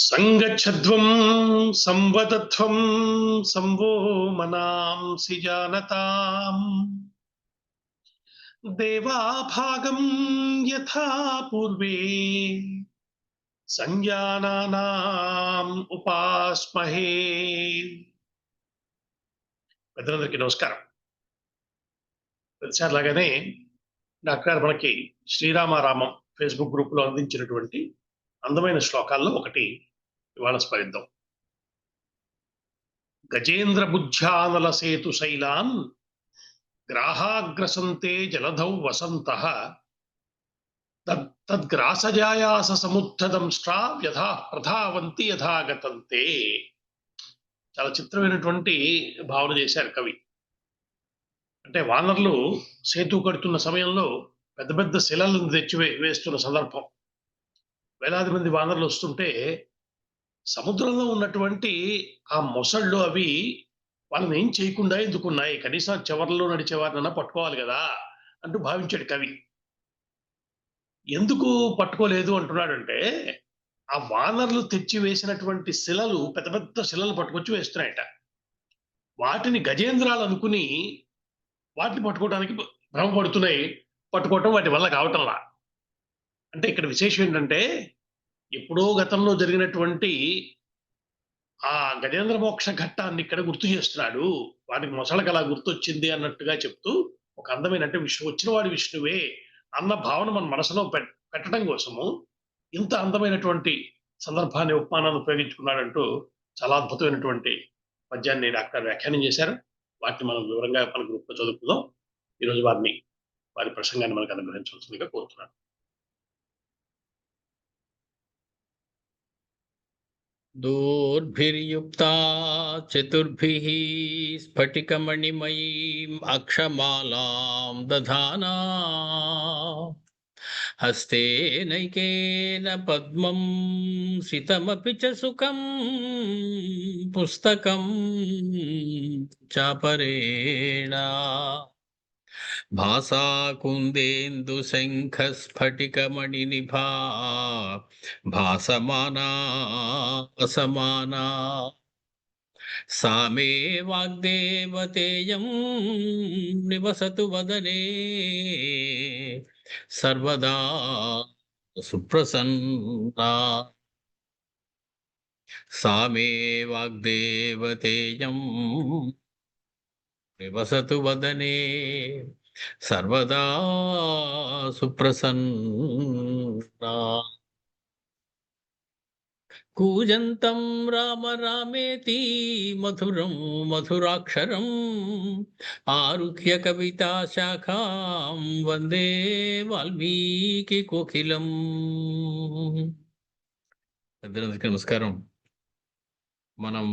సంగచ్చధ్వం సంవదధ్వం సంవో మనాంసి జానతాం దేవాభాగం యథా పూర్వే సంజానానాం ఉపాస్మహే. పెద్దలందరికీ నమస్కారం. ప్రతిసారిలాగానే డాక్టర్ గారు మనకి శ్రీరామారామం ఫేస్బుక్ గ్రూప్ లో అందించినటువంటి అందమైన శ్లోకాల్లో ఒకటి ఇవాళ స్మరిద్దాం. గజేంద్ర బుద్ధ్యానల సేతు శైలాన్ గ్రాహాగ్రసంతే జలధౌ వసంతః తద్గ్రాసజాయాస సముద్ధదంష్ట్రా యథా ప్రధావంతి యథాగతంతే. చాలా చిత్రమైనటువంటి భావన చేశారు కవి. అంటే వానరులు సేతు కడుతున్న సమయంలో పెద్ద పెద్ద శిలలను తెచ్చి వేస్తున్న సందర్భం. వేలాది మంది వానరులు వస్తుంటే సముద్రంలో ఉన్నటువంటి ఆ మొసళ్ళు అవి వాళ్ళని ఏం చేయకుండా ఎందుకున్నాయి, కనీసం చివర్లో నడిచేవారినన్నా పట్టుకోవాలి కదా అంటూ భావించాడు కవి. ఎందుకు పట్టుకోలేదు అంటున్నాడంటే, ఆ వానరులు తెచ్చి వేసినటువంటి శిలలు పెద్ద పెద్ద శిలలు పట్టుకొచ్చి వేస్తున్నాయట. వాటిని గజేంద్రాలు అనుకుని వాటిని పట్టుకోవడానికి భ్రమపడుతున్నాయి. పట్టుకోవటం వాటి వల్ల కావటంలా. అంటే ఇక్కడ విశేషం ఏంటంటే, ఎప్పుడో గతంలో జరిగినటువంటి ఆ గజేంద్ర మోక్ష ఘట్టాన్ని ఇక్కడ గుర్తు చేస్తున్నాడు. వాటికి మొసళ్ళకి అలా గుర్తొచ్చింది అన్నట్టుగా చెప్తూ ఒక అందమైన, అంటే విష్ణు వచ్చిన వాడి విష్ణువే అన్న భావన మన మనసులో పెట్టడం కోసము ఇంత అందమైనటువంటి సందర్భాన్ని, ఉపమానాన్ని ఉపయోగించుకున్నాడంటూ చాలా అద్భుతమైనటువంటి పద్యాన్ని డాక్టర్ వ్యాఖ్యానం చేశారు. వాటిని మనం వివరంగా మన గ్రూప్ లో చదువుకుందాం. ఈరోజు వారి ప్రసంగాన్ని మనకు అనుగ్రహించవలసిందిగా కోరుతున్నాను. దూర్భిర్యుక్తా చతుర్భిః స్ఫటికమణిమయీం అక్షమాలాం దధానా హస్తేనైకేన పద్మం సితమపి చ సుఖం పుస్తకం చాపరేణ భాసా కుందేందు శంఖ స్ఫటికమణి నిభా భాసమానా అసమానా సామే వాగ్దేవతేయం నివసతు వదనే సర్వదా సుప్రసన్నా. సామే వాగ్దేవతేయం నివసతు వదనే సర్వదా సుప్రసన్నా. కూజంతం రామ రామేతి మధురం మధురాక్షరం ఆరుహ్య కవితా శాఖాం వందే వాల్మీకి కోకిలం. అందరికీ నమస్కారం. మనం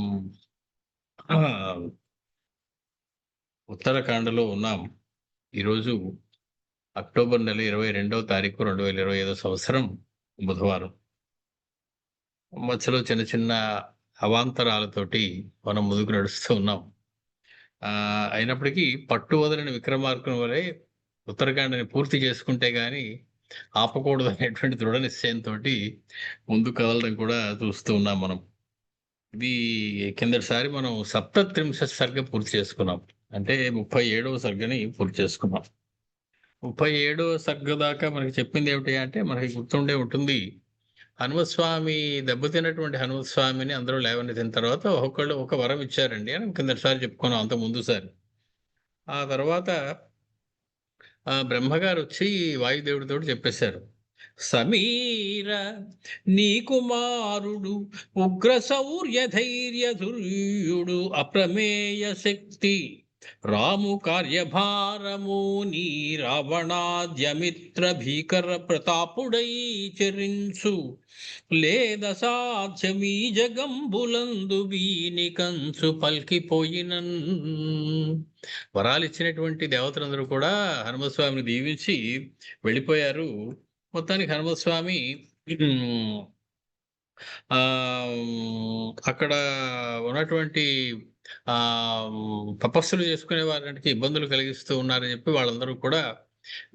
ఉత్తరాఖండ్లో ఉన్నాం. ఈరోజు అక్టోబర్ నెల 22వ తారీఖు 2025 సంవత్సరం బుధవారం. మధ్యలో చిన్న చిన్న అవాంతరాలతోటి మనం ముందుకు నడుస్తూ ఉన్నాం. అయినప్పటికీ పట్టు వదలని విక్రమార్కుని వలె ఉత్తరాఖండ్ని పూర్తి చేసుకుంటే గాని ఆపకూడదు అనేటువంటి దృఢ నిశ్చయంతో ముందు కదలడం కూడా చూస్తూ ఉన్నాం మనం. ఇది కిందటిసారి మనం 37 సర్గ పూర్తి చేసుకున్నాం. అంటే 37వ సర్గని పూర్తి చేసుకున్నాం. 37వ సర్గ దాకా మనకి చెప్పింది ఏమిటి అంటే, మనకి గుర్తుండే ఉంటుంది, హనుమస్వామి దెబ్బతిన్నటువంటి హనుమస్వామిని అందరూ లేవనెత్తిన తర్వాత ఒక్కొక్కళ్ళు ఒక వరం ఇచ్చారండి అని కిందటిసారి చెప్పుకున్నాం, అంత ముందు సారి. ఆ తర్వాత బ్రహ్మగారు వచ్చి వాయుదేవుడితో చెప్పేశారు, సమీర నీ కుమారుడు ఉగ్ర శౌర్య ధైర్య ధుర్యుడు అప్రమేయ శక్తి రాము కార్యభారము నీ రావణాద్యమిత్ర భీకర ప్రతాపుడై చరించు లేద సాధ్యమీ జగంబులందు వీని కంచు పల్కిపోయినన్. వరాలు ఇచ్చినటువంటి దేవతలందరూ కూడా హనుమస్వామిని దీవించి వెళ్ళిపోయారు. మొత్తానికి హనుమస్వామి అక్కడ ఉన్నటువంటి తపస్సులు చేసుకునే వారికి ఇబ్బందులు కలిగిస్తూ ఉన్నారని చెప్పి వాళ్ళందరూ కూడా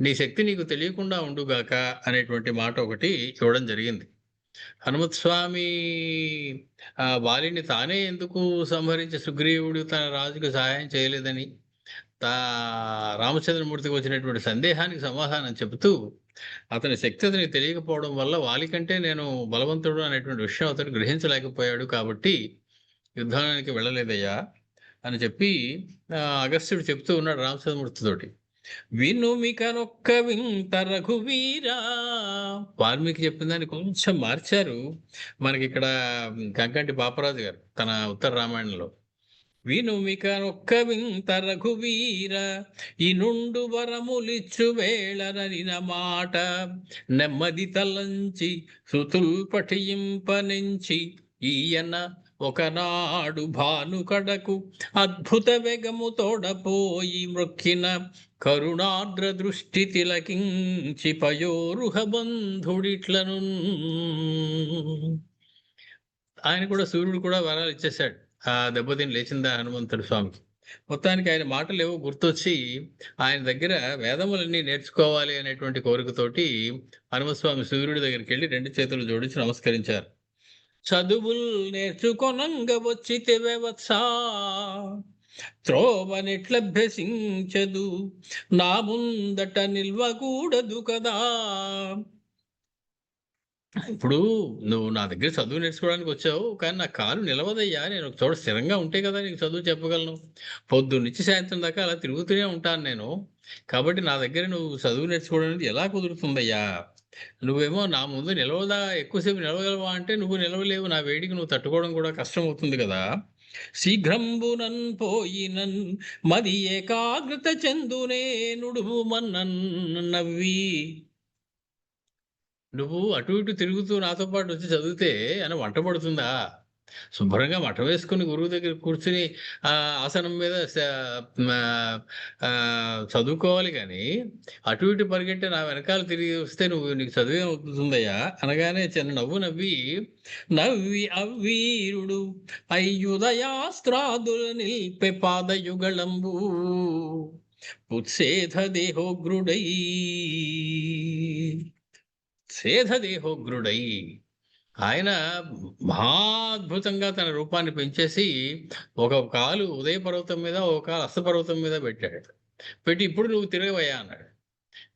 నీ శక్తి నీకు తెలియకుండా ఉండుగాక అనేటువంటి మాట ఒకటి ఇవ్వడం జరిగింది. హనుమత్ స్వామి వాలిని తానే ఎందుకు సంహరించి సుగ్రీవుడు తన రాజుకు సహాయం చేయలేదని తా రామచంద్రమూర్తికి వచ్చినటువంటి సందేహానికి సమాధానం చెబుతూ అతని శక్తి అతనికి తెలియకపోవడం వల్ల వాలి కంటే నేను బలవంతుడు అనేటువంటి విషయం అతను గ్రహించలేకపోయాడు కాబట్టి యుద్ధానికి వెళ్ళలేదయ్యా అని చెప్పి అగస్త్యుడు చెప్తూ ఉన్నాడు రామచంద్రమూర్తితోటి. వినుమికనొక్క వింత రఘువీరా, వాల్మీకి చెప్పిన దాన్ని కొంచెం మార్చారు మనకి ఇక్కడ కంకంటి పాపరాజు గారు తన ఉత్తర రామాయణంలో. వినుమికనొక్క వింత రఘువీర, ఇనుండు వరములిచ్చు వేళరనిన మాట, నెమ్మది తలంచి శృతుల్ పఠింపనించి ఈయన ఒకనాడు భానుకడకు అద్భుత వేగము తోడపోయి మ్రొక్కిన కరుణాద్ర దృష్టి తిలకించి పయోరుహ బంధుడిట్లను. ఆయన కూడా సూర్యుడు కూడా వరాలు ఇచ్చేశాడు ఆ దెబ్బతిని లేచిందా హనుమంతుడు స్వామికి. మొత్తానికి ఆయన మాటలు ఏవో గుర్తొచ్చి ఆయన దగ్గర వేదములన్నీ నేర్చుకోవాలి అనేటువంటి కోరికతోటి హనుమస్వామి సూర్యుడి దగ్గరికి వెళ్ళి 2 చేతులు జోడించి నమస్కరించారు. చదువుల్ నేర్చుకొనంగ వచ్చితివే వత్సా, త్రోవనెట్లభ్యసించదు నా ముందట నిల్వకూడదు కదా. ఇప్పుడు నువ్వు నా దగ్గర చదువు నేర్చుకోవడానికి వచ్చావు, కానీ నా కాలు నిలవదయ్యా. నేను ఒక చోట స్థిరంగా ఉంటే కదా నీకు చదువు చెప్పగలను. పొద్దున్నుంచి సాయంత్రం దాకా అలా తిరుగుతూనే ఉంటాను నేను. కాబట్టి నా దగ్గర నువ్వు చదువు నేర్చుకోవడం అనేది ఎలా కుదురుతుందయ్యా? నువ్వేమో నా ముందు ఎక్కువసేపు నిలవగలవా అంటే నువ్వు నిలవలేవు. నా వేడికి నువ్వు తట్టుకోవడం కూడా కష్టం అవుతుంది కదా. శీఘ్రంబునన్ పోయినన్ మది ఏకాగ్రత చెందునే నుడువు మన్నన్ నవ్వి. నువ్వు అటు ఇటు తిరుగుతూ నాతో పాటు వచ్చి చదివితే అని వంట పడుతుందా? శుభ్రంగా మఠం వేసుకుని గురువు దగ్గర కూర్చుని ఆసనం మీద చదువుకోవాలి కానీ అటు ఇటు పరిగెట్టి నా వెనకాల తిరిగి వస్తే నీకు చదివే అవుతుందయ్యా అనగానే చిన్న నవ్వు నవ్వి అవ్వీరుడు అయ్యుదయాస్త్రాదుల నిల్పె పాదయుగళంబు ఉత్సేధ దేహోగ్రుడై ఆయన మహాద్భుతంగా తన రూపాన్ని పెంచేసి ఒక కాలు ఉదయ పర్వతం మీద, ఒక కాలు అస్తపర్వతం మీద పెట్టి ఇప్పుడు నువ్వు తిరగవయ్యా అన్నాడు.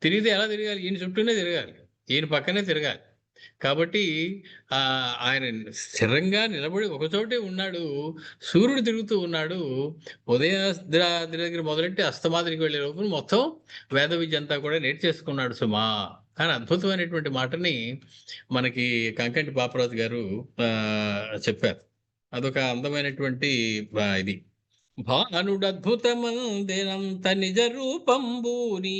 తిరిగితే ఎలా తిరగాలి? ఈయన చుట్టూనే తిరగాలి, ఈయన పక్కనే తిరగాలి. కాబట్టి ఆయన స్థిరంగా నిలబడి ఒకచోటే ఉన్నాడు. సూర్యుడు తిరుగుతూ ఉన్నాడు. ఉదయం దగ్గర మొదలెట్టి అస్తమాదిరికి వెళ్ళే లోపల మొత్తం వేద విద్య అంతా కూడా నేర్చేసుకున్నాడు సుమా అని అద్భుతమైనటువంటి మాటని మనకి కంకంటి పాపరాజు గారు చెప్పారు. అదొక అందమైనటువంటి ఇది. భానుడద్భుతమందెనంత నిజ రూపంబూని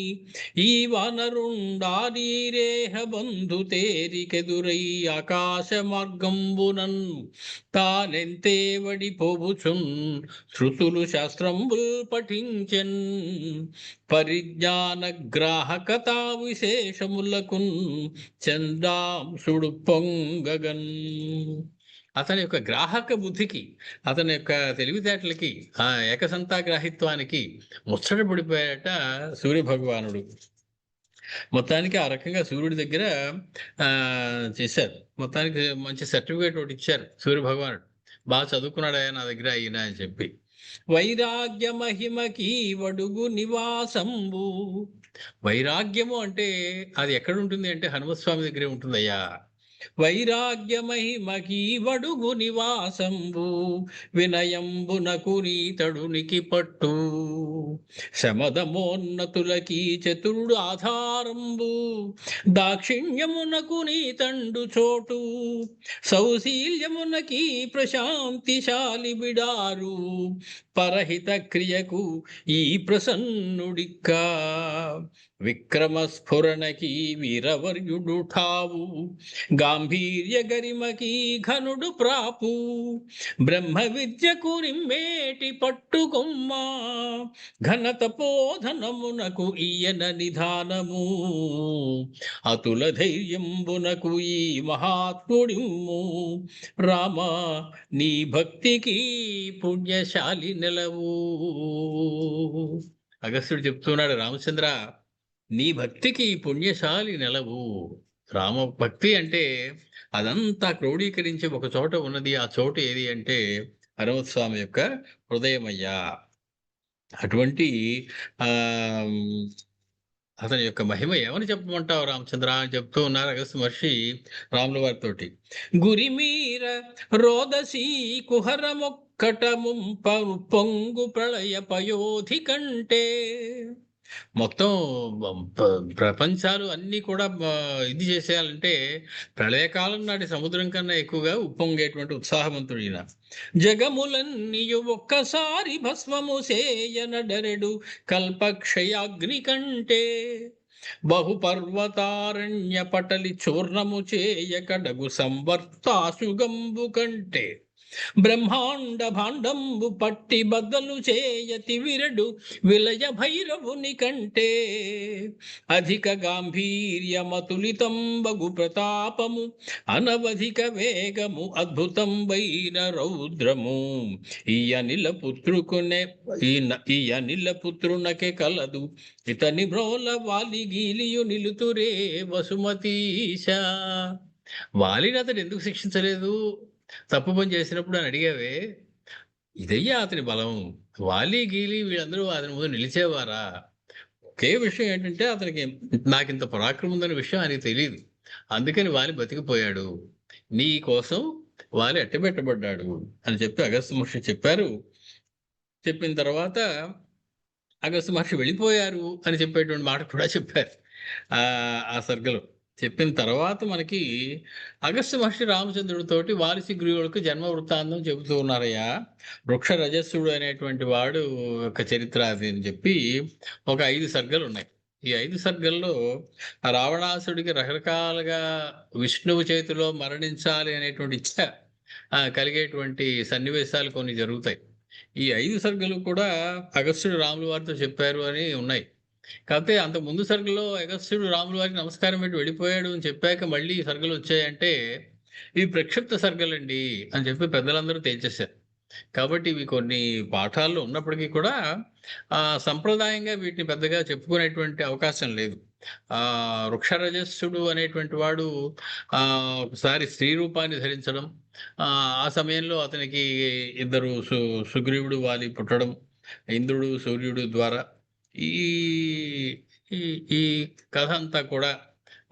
ఈ వానరుండారీరేహ బంధు తేరికెదురై ఆకాశ మార్గంబునన్ తానెంతే వడిపోవుచున్ శృతులు శాస్త్రంబుల్ పఠించెన్ పరిజ్ఞాన గ్రాహకతా విశేషములకున్ చంద్రాంశుడు పొంగగన్. అతని యొక్క గ్రాహక బుద్ధికి, అతని యొక్క తెలివితేటలకి, ఆ ఏకసంతాగ్రాహిత్వానికి ముచ్చట పడిపోయాట సూర్య భగవానుడు. మొత్తానికి ఆ రకంగా సూర్యుడి దగ్గర చేశారు. మొత్తానికి మంచి సర్టిఫికేట్ ఒకటి ఇచ్చారు సూర్య భగవానుడు. బాగా చదువుకున్నాడా నా దగ్గర అయినా అని చెప్పి. వైరాగ్య మహిమకి వడుగు నివాసంబు. వైరాగ్యము అంటే అది ఎక్కడ ఉంటుంది అంటే హనుమస్వామి దగ్గరే ఉంటుందయ్యా. వైరాగ్య మహిమకి వడుగు నివాసంబు వినయంబునకు నీతడునికి పట్టు శమదమోన్నతులకి చతురుడు ఆధారంబు దాక్షిణ్యమునకు నీతండు చోటు సౌశీల్యమునకి ప్రశాంతిశాలి బిడారు పరహిత క్రియకు ఈ ప్రసన్నుడిక్కా విక్రమస్ఫురణకి వీరవర్యుడు ఠావు గాంభీర్య గరిమకి ఘనుడు ప్రాపు బ్రహ్మ విద్యకు నిమ్మేటి పట్టుకొమ్మ ఘనత పోధనమునకు ఈయన నిధానము అతుల ధైర్యంబునకు ఈ మహాత్ముడిమ్ము రామ నీ భక్తికి పుణ్యశాలి నెలవు. అగస్త్యుడు చెప్తున్నాడు, రామచంద్ర నీ భక్తికి పుణ్యశాలి నెలవు. రామ భక్తి అంటే అదంతా క్రోడీకరించి ఒక చోట ఉన్నది. ఆ చోటు ఏది అంటే హనుమత్స్వామి యొక్క హృదయమయ్యా. అటువంటి ఆహ్, అతని యొక్క మహిమ ఏమని చెప్పమంటావు రామచంద్ర అని చెప్తూ ఉన్నారు అగస్త్య మహర్షి రాముల వారితోటి. గురిమీర రోదసీ కుహరమొక్కట పొంగు ప్రళయ పయోధి కంటే. మొత్తం ప్రపంచాలు అన్నీ కూడా ఇది చేసేయాలంటే ప్రళయకాలం నాటి సముద్రం కన్నా ఎక్కువగా ఉప్పొంగేటువంటి ఉత్సాహవంతుడు ఈయన. జగములన్నీయు ఒక్కసారి భస్మము సేయనడరెడు కల్పక్షయాగ్ని కంటే. బహుపర్వతారణ్య పటలి చూర్ణము చేయ కడగు సంవర్తాసుగంబు కంటే. బ్రహ్మాండ భాండంబు పట్టి బద్దలు చేయతి విరడు విలయ భైరవుని కంటే. అధిక గాంభీర్యమతులితంబగు ప్రతాపము అనవధిక వేగము అద్భుతంబైన రౌద్రము. ఈ అనిల పుత్రునకే కలదు ఇతని బ్రోల వాలి గీలియు నిలుతురే వసుమతీశ. వాలిని అతడు ఎందుకు శిక్షించలేదు తప్పు పని చేసినప్పుడు అని అడిగావే? ఇదయ్యా అతని బలం. వాలి గీలి వీళ్ళందరూ అతని ముందు నిలిచేవారా? ఒకే విషయం ఏంటంటే అతనికి నాకింత పరాక్రమం ఉందనే విషయం ఆయనకి తెలియదు. అందుకని వాలి బతికిపోయాడు. నీ కోసం వాలి అట్టబెట్టబడ్డాడు అని చెప్పి అగస్త్య మహర్షి చెప్పారు. చెప్పిన తర్వాత అగస్త్య మహర్షి వెళ్ళిపోయారు అని చెప్పేటువంటి మాట కూడా చెప్పారు ఆ సర్గలో. చెప్పిన తర్వాత మనకి అగస్త్య మహర్షి రామచంద్రుడితోటి వాలి సుగ్రీవులకు జన్మ వృత్తాంతం చెబుతూ ఉన్నారయ్యా. వృక్ష రజస్సుడు అనేటువంటి వాడు యొక్క చరిత్ర అది అని చెప్పి ఒక 5 సర్గలు ఉన్నాయి. ఈ 5 సర్గల్లో రావణాసుడికి రకరకాలుగా విష్ణువు చేతిలో మరణించాలి అనేటువంటి ఇచ్చ కలిగేటువంటి సన్నివేశాలు కొన్ని జరుగుతాయి. ఈ 5 సర్గలు కూడా అగస్త్యుడు రాముల వారితో చెప్పారు అని ఉన్నాయి. కాకపోతే అంత ముందు సర్గలో అగస్త్యుడు రాముల వారికి నమస్కారం పెట్టి వెళ్ళిపోయాడు అని చెప్పాక మళ్ళీ ఈ సర్గలు వచ్చాయంటే ఇవి ప్రక్షిప్త సర్గలండి అని చెప్పి పెద్దలందరూ తేల్చేశారు. కాబట్టి ఇవి కొన్ని పాఠాల్లో ఉన్నప్పటికీ కూడా సంప్రదాయంగా వీటిని పెద్దగా చెప్పుకునేటువంటి అవకాశం లేదు. వృక్షరజస్సుడు అనేటువంటి వాడు ఒకసారి స్త్రీ రూపాన్ని ధరించడం, ఆ సమయంలో అతనికి ఇద్దరు సుగ్రీవుడు వాలి పుట్టడం, ఇంద్రుడు సూర్యుడు ద్వారా ఈ ఈ ఈ కథ అంతా కూడా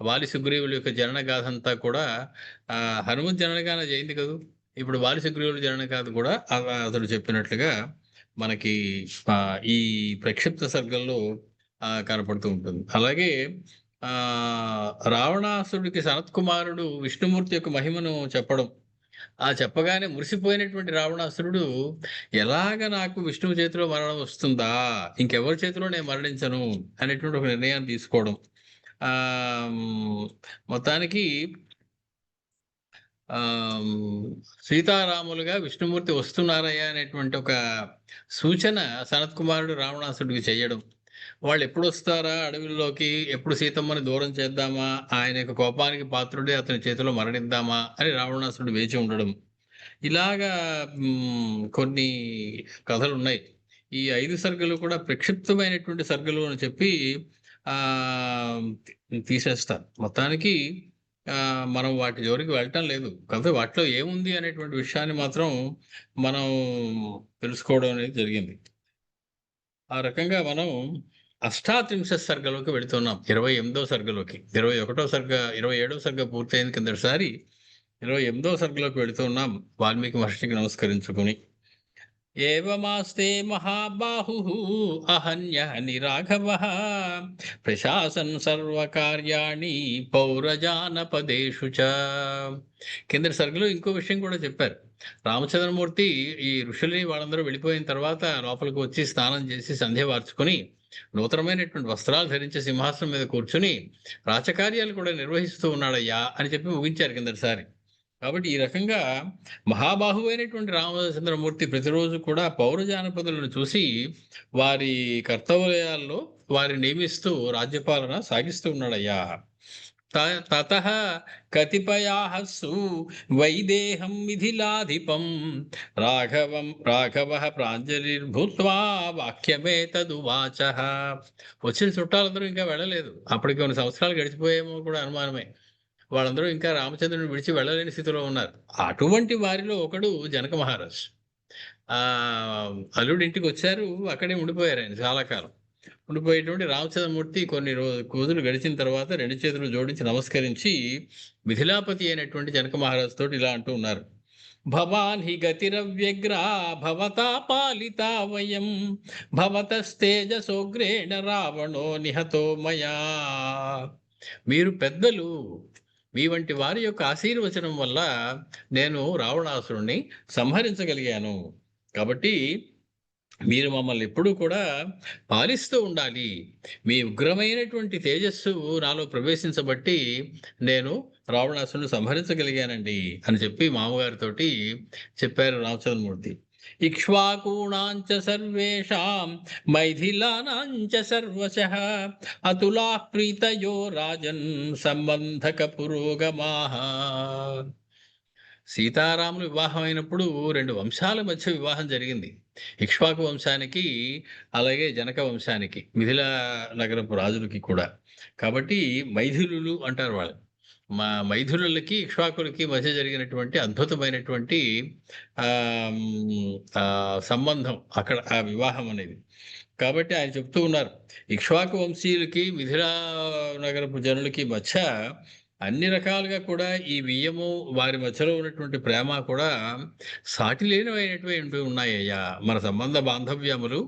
వాలి సుగ్రీవుల యొక్క జనన గాథ అంతా కూడా హనుమత్ జననగాన జయంతి కదూ. ఇప్పుడు వాలి సుగ్రీవుల జనన గాథ కూడా అతడు చెప్పినట్లుగా మనకి ఈ ప్రక్షిప్త సర్గల్లో కనపడుతూ ఉంటుంది. అలాగే రావణాసుడికి సనత్ కుమారుడు విష్ణుమూర్తి యొక్క మహిమను చెప్పడం, చెప్పగానే మురిసిపోయినటువంటి రావణాసురుడు ఎలాగ నాకు విష్ణువు చేతిలో మరణం వస్తుందా, ఇంకెవరి చేతిలో నేను మరణించను అనేటువంటి ఒక నిర్ణయాన్ని తీసుకోవడం. మొత్తానికి సీతారాములుగా విష్ణుమూర్తి వస్తున్నారయ్యా అనేటువంటి ఒక సూచన సనత్ కుమారుడు రావణాసుడికి చేయడం. వాళ్ళు ఎప్పుడు వస్తారా అడవిలోకి, ఎప్పుడు సీతమ్మని దూరం చేద్దామా, ఆయన యొక్క కోపానికి పాత్రుడే అతని చేతిలో మరణిద్దామా అని రావణాసురుడు వేచి ఉండడం. ఇలాగా కొన్ని కథలు ఉన్నాయి. ఈ 5 సర్గలు కూడా ప్రక్షిప్తమైనటువంటి సర్గలు అని చెప్పి తీసేస్తారు. మొత్తానికి మనం వాటి జోలికి వెళ్ళటం లేదు. కాకపోతే వాటిలో ఏముంది అనేటువంటి విషయాన్ని మాత్రం మనం తెలుసుకోవడం అనేది జరిగింది. ఆ రకంగా మనం 38వ సర్గలోకి వెళుతున్నాం. 28వ సర్గలోకి. 21వ సర్గ 27వ సర్గ పూర్తయింది కిందటిసారి. 28వ సర్గలోకి వెళుతున్నాం వాల్మీకి మహర్షికి నమస్కరించుకుని. ఏవమాస్తే మహాబాహుః అహన్యహని రాఘవః ప్రశాసన్ సర్వకార్యాణి పౌరజానపదేషు చ. కిందటి సర్గలో ఇంకో విషయం కూడా చెప్పారు. రామచంద్రమూర్తి ఈ ఋషుల్ని వాళ్ళందరూ వెళ్ళిపోయిన తర్వాత లోపలికి వచ్చి స్నానం చేసి సంధ్య వార్చుకొని నూతనమైనటువంటి వస్త్రాలు ధరించి సింహాసనం మీద కూర్చుని రాచకార్యాలు కూడా నిర్వహిస్తూ ఉన్నాడయ్యా అని చెప్పి ముగించారు కిందటిసారి. కాబట్టి ఈ రకంగా మహాబాహువైనటువంటి రామచంద్రమూర్తి ప్రతిరోజు కూడా పౌర జానపదులను చూసి వారి కర్తవ్యాల్లో వారిని నియమిస్తూ రాజ్యపాలన సాగిస్తూ ఉన్నాడయ్యా. తతః కతిపయాహస్సు వైదేహం మిథిలాధిపం రాఘవః ప్రాంజలిర్భూత్వా వాక్యమేతదువాచః. వచ్చిన చుట్టాలందరూ ఇంకా వెళ్ళలేదు. అప్పటికి కొన్ని సంవత్సరాలు గడిచిపోయేమో కూడా అనుమానమే. వాళ్ళందరూ ఇంకా రామచంద్రుని విడిచి వెళ్ళలేని స్థితిలో ఉన్నారు. అటువంటి వారిలో ఒకడు జనక మహారాజు. అల్లుడి ఇంటికి వచ్చారు. అక్కడే ఉండిపోయారు ఆయన చాలా కాలం. ఉండిపోయేటువంటి రామచంద్రమూర్తి కొన్ని రోజులు గడిచిన తర్వాత 2 చేతులు జోడించి నమస్కరించి మిథిలాపతి అయినటువంటి జనక మహారాజుతోటి ఇలా అంటూ ఉన్నారు. భవాన్ హి గతిరవ్యగ్రా భవతా పాలితా వయం భవతస్తేజసోగ్రేణ రావణో నిహతో మయా. మీరు పెద్దలు, మీ వంటి వారి యొక్క ఆశీర్వచనం వల్ల నేను రావణాసురుణ్ణి సంహరించగలిగాను. కాబట్టి మీరు మమ్మల్ని ఎప్పుడూ కూడా పాలిస్తూ ఉండాలి. మీ ఉగ్రమైనటువంటి తేజస్సు నాలో ప్రవేశించబట్టి నేను రావణాసురుని సంహరించగలిగానండి అని చెప్పి మామగారితోటి చెప్పారు రామచంద్రమూర్తి. ఇక్ష్వాకూణాంచ సర్వేషాం మైథిలానాంచ సర్వశః అతులా ప్రీతయో రాజన్ సంబంధక పురోగమాః. సీతారాములు వివాహం అయినప్పుడు 2 వంశాల మధ్య వివాహం జరిగింది. ఇక్ష్వాకు వంశానికి, అలాగే జనక వంశానికి, మిథిలా నగరపు రాజులకి కూడా. కాబట్టి మైథిలులు అంటారు వాళ్ళు. మైథిలులకి ఇక్ష్వాకులకి మధ్య జరిగినటువంటి అద్భుతమైనటువంటి సంబంధం అక్కడ ఆ వివాహం అనేది. కాబట్టి ఆయన చెప్తూ ఉన్నారు, ఇక్ష్వాకు వంశీయులకి మిథిలా నగరపు జనులకి మధ్య అన్ని రకాలుగా కూడా ఈ బియ్యము వారి మధ్యలో ఉన్నటువంటి ప్రేమ కూడా సాటి లేనివైనటువంటి ఉన్నాయ్యా. మన సంబంధ బాంధవ్యములు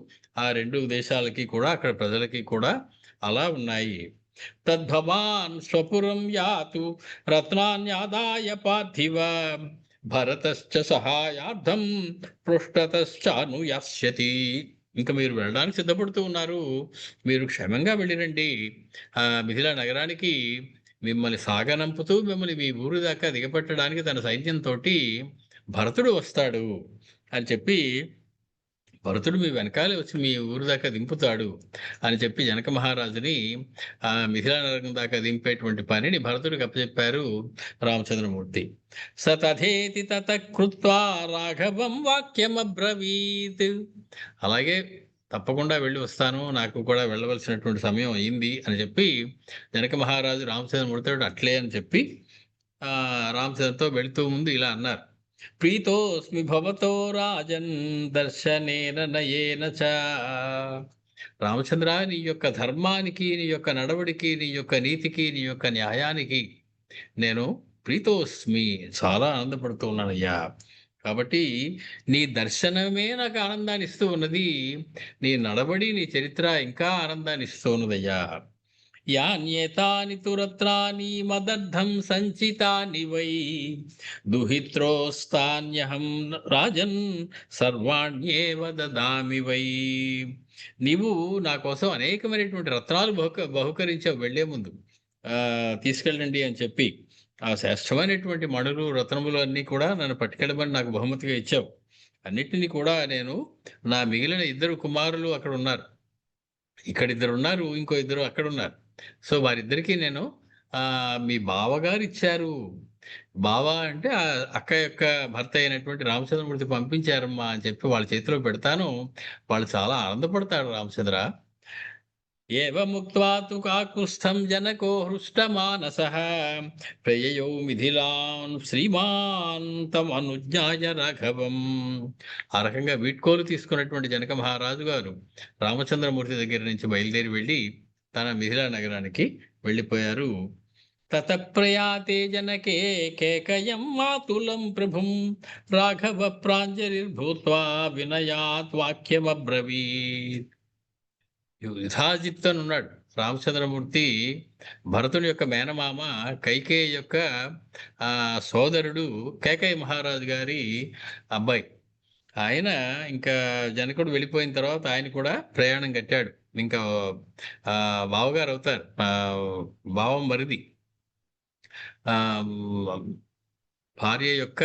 ఆ 2 దేశాలకి కూడా, అక్కడ ప్రజలకి కూడా అలా ఉన్నాయి. తద్భవాన్ స్వపురం యాతు రత్నాన్యాదాయ పార్థివ భరతశ్చ సహాయార్థం పృష్ఠతశ్చానుయాస్యతి. ఇంకా మీరు వెళ్ళడానికి సిద్ధపడుతూ ఉన్నారు. మీరు క్షేమంగా వెళ్ళిరండి. మిథిలా నగరానికి మిమ్మల్ని సాగనంపుతూ మిమ్మల్ని మీ ఊరు దాకా దిగపట్టడానికి తన సైన్యంతో భరతుడు వస్తాడు అని చెప్పి, భరతుడు మీ వెనకాలే వచ్చి మీ ఊరు దాకా దింపుతాడు అని చెప్పి జనక మహారాజుని మిథిలా నగరం దాకా దింపేటువంటి పనిని భరతుడికి అప్పచెప్పారు రామచంద్రమూర్తి. సతథేతి తత కృత్వా రాఘవం వాక్యమబ్రవీత్. అలాగే తప్పకుండా వెళ్ళి వస్తాను, నాకు కూడా వెళ్ళవలసినటువంటి సమయం అయింది అని చెప్పి జనక మహారాజు రామచంద్రమూర్తి అట్లే అని చెప్పి రామచంద్రతో వెళుతూ ముందు ఇలా అన్నారు. ప్రీతోస్మి భవతో రాజన్ దర్శనేన నయేన చ. రామచంద్ర, నీ యొక్క ధర్మానికి, నీ యొక్క నడవడికి, నీ యొక్క నీతికి, నీ యొక్క న్యాయానికి నేను ప్రీతోస్మి, చాలా ఆనందపడుతూ ఉన్నానయ్యా. కాబట్టి నీ దర్శనమే నాకు ఆనందాన్ని ఇస్తూ ఉన్నది. నీ నడవడి, నీ చరిత్ర ఇంకా ఆనందాన్ని ఇస్తూ ఉన్నదయ్యా. యాన్యేతాని తురత్రాని మదర్థం సంచితాని వై దుహిత్రోస్తాన్యహం రాజన్ సర్వాణ్యేవ దదామి వై. నీవు నా కోసం అనేకమైనటువంటి రత్నాలు బహుకరించావు వెళ్లే ముందు. తీసుకెళ్ళండి అని చెప్పి ఆ శ్రేష్టమైనటువంటి మణులు, రత్నములు అన్నీ కూడా నన్ను పట్టుకెళ్ళమని నాకు బహుమతిగా ఇచ్చావు. అన్నిటినీ కూడా నేను, నా మిగిలిన 2 కుమారులు అక్కడ ఉన్నారు, ఇక్కడ 2 ఉన్నారు, ఇంకో 2 అక్కడ ఉన్నారు. సో వారిద్దరికీ నేను మీ బావగారు ఇచ్చారు. బావ అంటే అక్క యొక్క భర్త అయినటువంటి రామచంద్రమూర్తి పంపించారమ్మా అని చెప్పి వాళ్ళ చేతిలో పెడతాను. వాళ్ళు చాలా ఆనందపడతాడు రామచంద్ర. ఏవముక్త్వా తు కాకుస్థం జనకో హృష్టమానసః ప్రయయౌ మిథిలాన్ శ్రీమాన్ తమనుజ్ఞాయ రాఘవం. ఆ రకంగా వీడ్కోలు తీసుకున్నటువంటి జనక మహారాజు గారు రామచంద్రమూర్తి దగ్గర నుంచి బయలుదేరి వెళ్ళి తన మిథిలా నగరానికి వెళ్ళిపోయారు. తత ప్రయాతే జనకే కేకయం మాతులం ప్రభుం రాఘవ ప్రాంజలిర్భూత్వా వినయాత్ వాక్యమబ్రవీత్. యుధాజిత్తు ఉన్నాడు రామచంద్రమూర్తి, భరతుని యొక్క మేనమామ కైకేయి యొక్క సోదరుడు కేకయ్య మహారాజు గారి అబ్బాయి. ఆయన ఇంకా జనకుడు వెళ్ళిపోయిన తర్వాత ఆయన కూడా ప్రయాణం కట్టాడు. ఇంకా బావగారు అవుతారు, బావం మరిది, భార్య యొక్క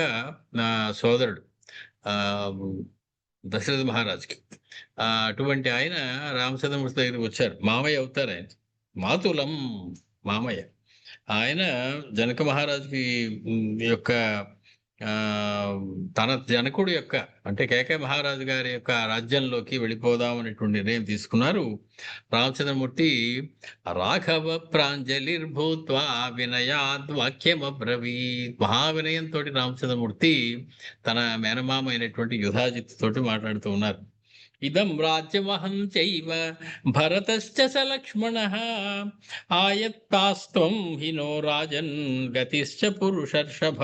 సోదరుడు దశరథ మహారాజుకి. అటువంటి ఆయన రామచంద్రమూర్తి దగ్గరికి వచ్చారు. మామయ్య అవుతారు ఆయన, మాతులం మామయ్య. ఆయన జనక మహారాజుకి యొక్క ఆ, తన జనకుడు యొక్క అంటే కేకే మహారాజు గారి యొక్క రాజ్యంలోకి వెళ్ళిపోదాం అనేటువంటి నిర్ణయం తీసుకున్నారు. రామచంద్రమూర్తి రాఘవ ప్రాంజలిర్భూత్వా వినయాద్ వాక్యమబ్రవీత్. మహావినయంతో రామచంద్రమూర్తి తన మేనమామ అయినటువంటి యుధాజిత్ తోటి మాట్లాడుతూ ఉన్నారు. ఇదం రాజ్యమహం చైవ భరతశ్చ స లక్ష్మణః ఆయత్తాస్త్వం హినో రాజన్ గతిశ్చ పురుషర్షభ.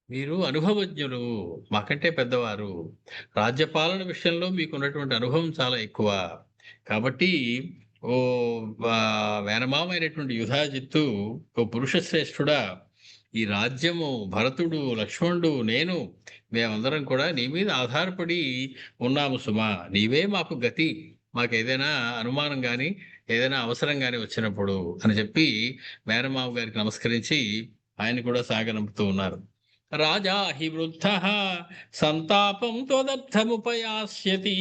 మీరు అనుభవజ్ఞులు, మాకంటే పెద్దవారు, రాజ్యపాలన విషయంలో మీకున్నటువంటి అనుభవం చాలా ఎక్కువ. కాబట్టి ఓ మేనమామ అయినటువంటి యుధాజిత్తు, ఓ పురుష శ్రేష్ఠుడా, ఈ రాజ్యము భరతుడు, లక్ష్మణుడు, నేను మేమందరం కూడా నీ మీద ఆధారపడి ఉన్నాము సుమా. నీవే మాకు గతి, మాకేదైనా అనుమానం కానీ ఏదైనా అవసరం కానీ వచ్చినప్పుడు అని చెప్పి మేనమామ గారికి నమస్కరించి ఆయన కూడా సాగనంపుతూ ఉన్నారు. రాజా హి వృద్ధ సంతాపం త్వదర్థముపయాస్యతి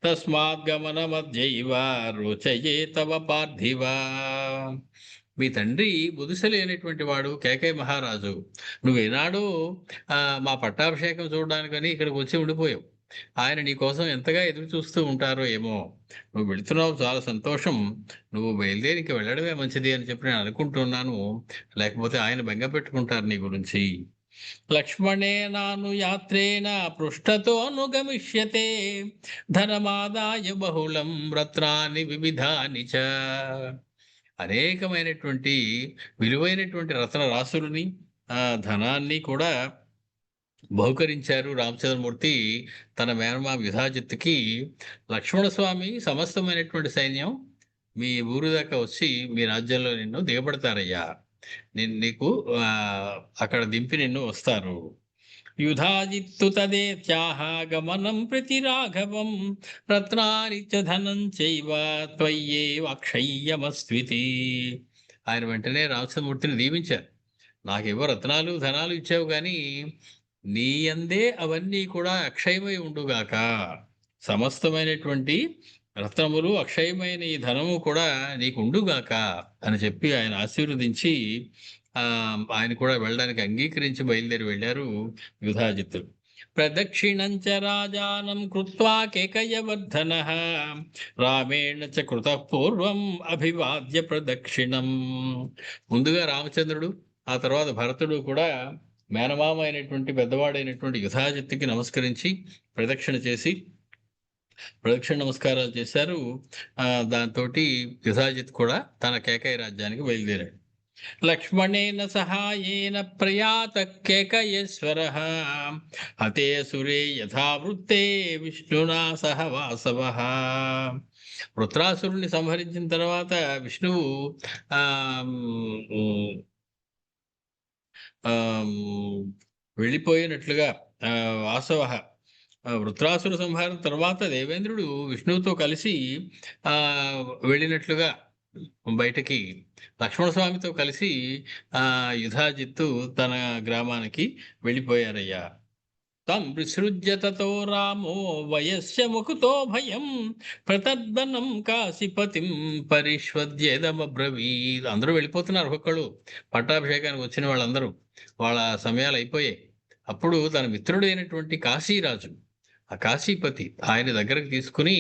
తస్మాద్గమన మధ్యైవ రోచయే తవ పార్థివ. మీ తండ్రి బుదుసలేనటువంటి వాడు కేకయ్య మహారాజు. నువ్వేనాడో మా పట్టాభిషేకం చూడడానికని ఇక్కడికి వచ్చి ఉండిపోయావు. ఆయన నీ కోసం ఎంతగా ఎదురు చూస్తూ ఉంటారో ఏమో. నువ్వు వెళుతున్నావు, చాలా సంతోషం. నువ్వు బయలుదేరికి వెళ్ళడమే మంచిది అని చెప్పి నేను అనుకుంటున్నాను. లేకపోతే ఆయన బెంగ పెట్టుకుంటారు నీ గురించి. లక్ష్మణేనాను యాత్రేణ పృష్ఠతోనుగమిష్యతే ధనమాదాయ బహుళం రత్నాని వివిధాని చ. అనేకమైనటువంటి విలువైనటువంటి రత్న రాసులని ధనాన్ని కూడా బహుకరించారు రామచంద్రమూర్తి తన మేనమామ యుధాజిత్తుకి. లక్ష్మణస్వామి సమస్తమైనటువంటి సైన్యం మీ ఊరు దాకా వచ్చి మీ రాజ్యంలో నిన్ను దిగబడతారయ్యా. నీకు అక్కడ దింపి నిన్ను వస్తారు. యుధాజిత్తు తదేత్యాహ గమనం ప్రతి రాఘవం రత్నాని చ ధనం చైవ త్వయ్యేవ అక్షయ్యమస్వితి. ఆయన వెంటనే రామచంద్రమూర్తిని దీవించారు. నాకేవో రత్నాలు ధనాలు ఇచ్చావు కానీ నీ అందే అవన్నీ కూడా అక్షయమై ఉండుగాక. సమస్తమైనటువంటి రత్నములు, అక్షయమైన ఈ ధనము కూడా నీకు ఉండుగాక అని చెప్పి ఆయన ఆశీర్వదించి ఆయన కూడా వెళ్ళడానికి అంగీకరించి బయలుదేరి వెళ్ళారు యుధాజిత్తుడు. ప్రదక్షిణంచ రాజానం కృత్వా కేకయవర్ధనః రామేణ చ కృతః పూర్వం అభివాద్య ప్రదక్షిణం. ముందుగా రామచంద్రుడు, ఆ తర్వాత భరతుడు కూడా మేనమామ అయినటువంటి పెద్దవాడైనటువంటి యుధాజిత్తుకి నమస్కరించి ప్రదక్షిణ చేసి ప్రదక్షిణ నమస్కారాలు చేశారు. దాంతో యుధాజిత్ కూడా తన కేకయ రాజ్యానికి బయలుదేరాడు. లక్ష్మణేన సహాయేన ప్రయాత కేకయేశ్వరః హతే సురే యథావృత్తే విష్ణునా సహ వాసవః. వృత్రాసురుణ్ణి సంహరించిన తర్వాత విష్ణువు వెళ్ళిపోయినట్లుగా వాసవ వృత్రాసుర సంహారం తర్వాత దేవేంద్రుడు విష్ణువుతో కలిసి వెళ్ళినట్లుగా బయటకి లక్ష్మణస్వామితో కలిసి యుధాజిత్తు తన గ్రామానికి వెళ్ళిపోయారయ్యా. తం విసృజ్య తతో రామో వయస్య ముకుతో భయం ప్రతద్వనం కాశీపతిం పరిష్వద్యేదమబ్రవీత్. అందరూ వెళ్ళిపోతున్నారు, ఒక్కొక్కళ్ళు పట్టాభిషేకానికి వచ్చిన వాళ్ళందరూ. వాళ్ళ సమయాలు అయిపోయాయి. అప్పుడు తన మిత్రుడైనటువంటి కాశీరాజు, ఆ కాశీపతి, ఆయన దగ్గరకు తీసుకుని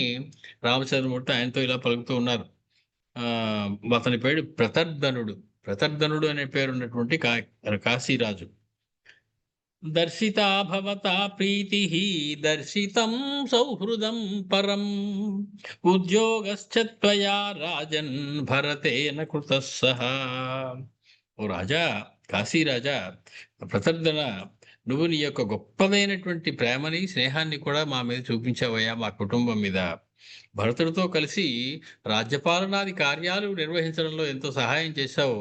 రామచంద్రమూర్తి ఆయనతో ఇలా పలుకుతూ ఉన్నారు. అతని పేరు ప్రతర్ధనుడు. ప్రతర్ధనుడు అనే పేరున్నటువంటి కాశీరాజు. దర్శితా భవతా ప్రీతి దర్శితం సౌహృదం పరం ఉద్యోగశ్చ త్వయా రాజన్ భరతేన కృతః సహా. ఓ రాజా, కాశీరాజా ప్రతర్ధన, నువ్వు నీ యొక్క గొప్పదైనటువంటి ప్రేమని, స్నేహాన్ని కూడా మా మీద చూపించావయ్యా, మా కుటుంబం మీద. భరతుడితో కలిసి రాజ్యపాలనాది కార్యాలు నిర్వహించడంలో ఎంతో సహాయం చేశావు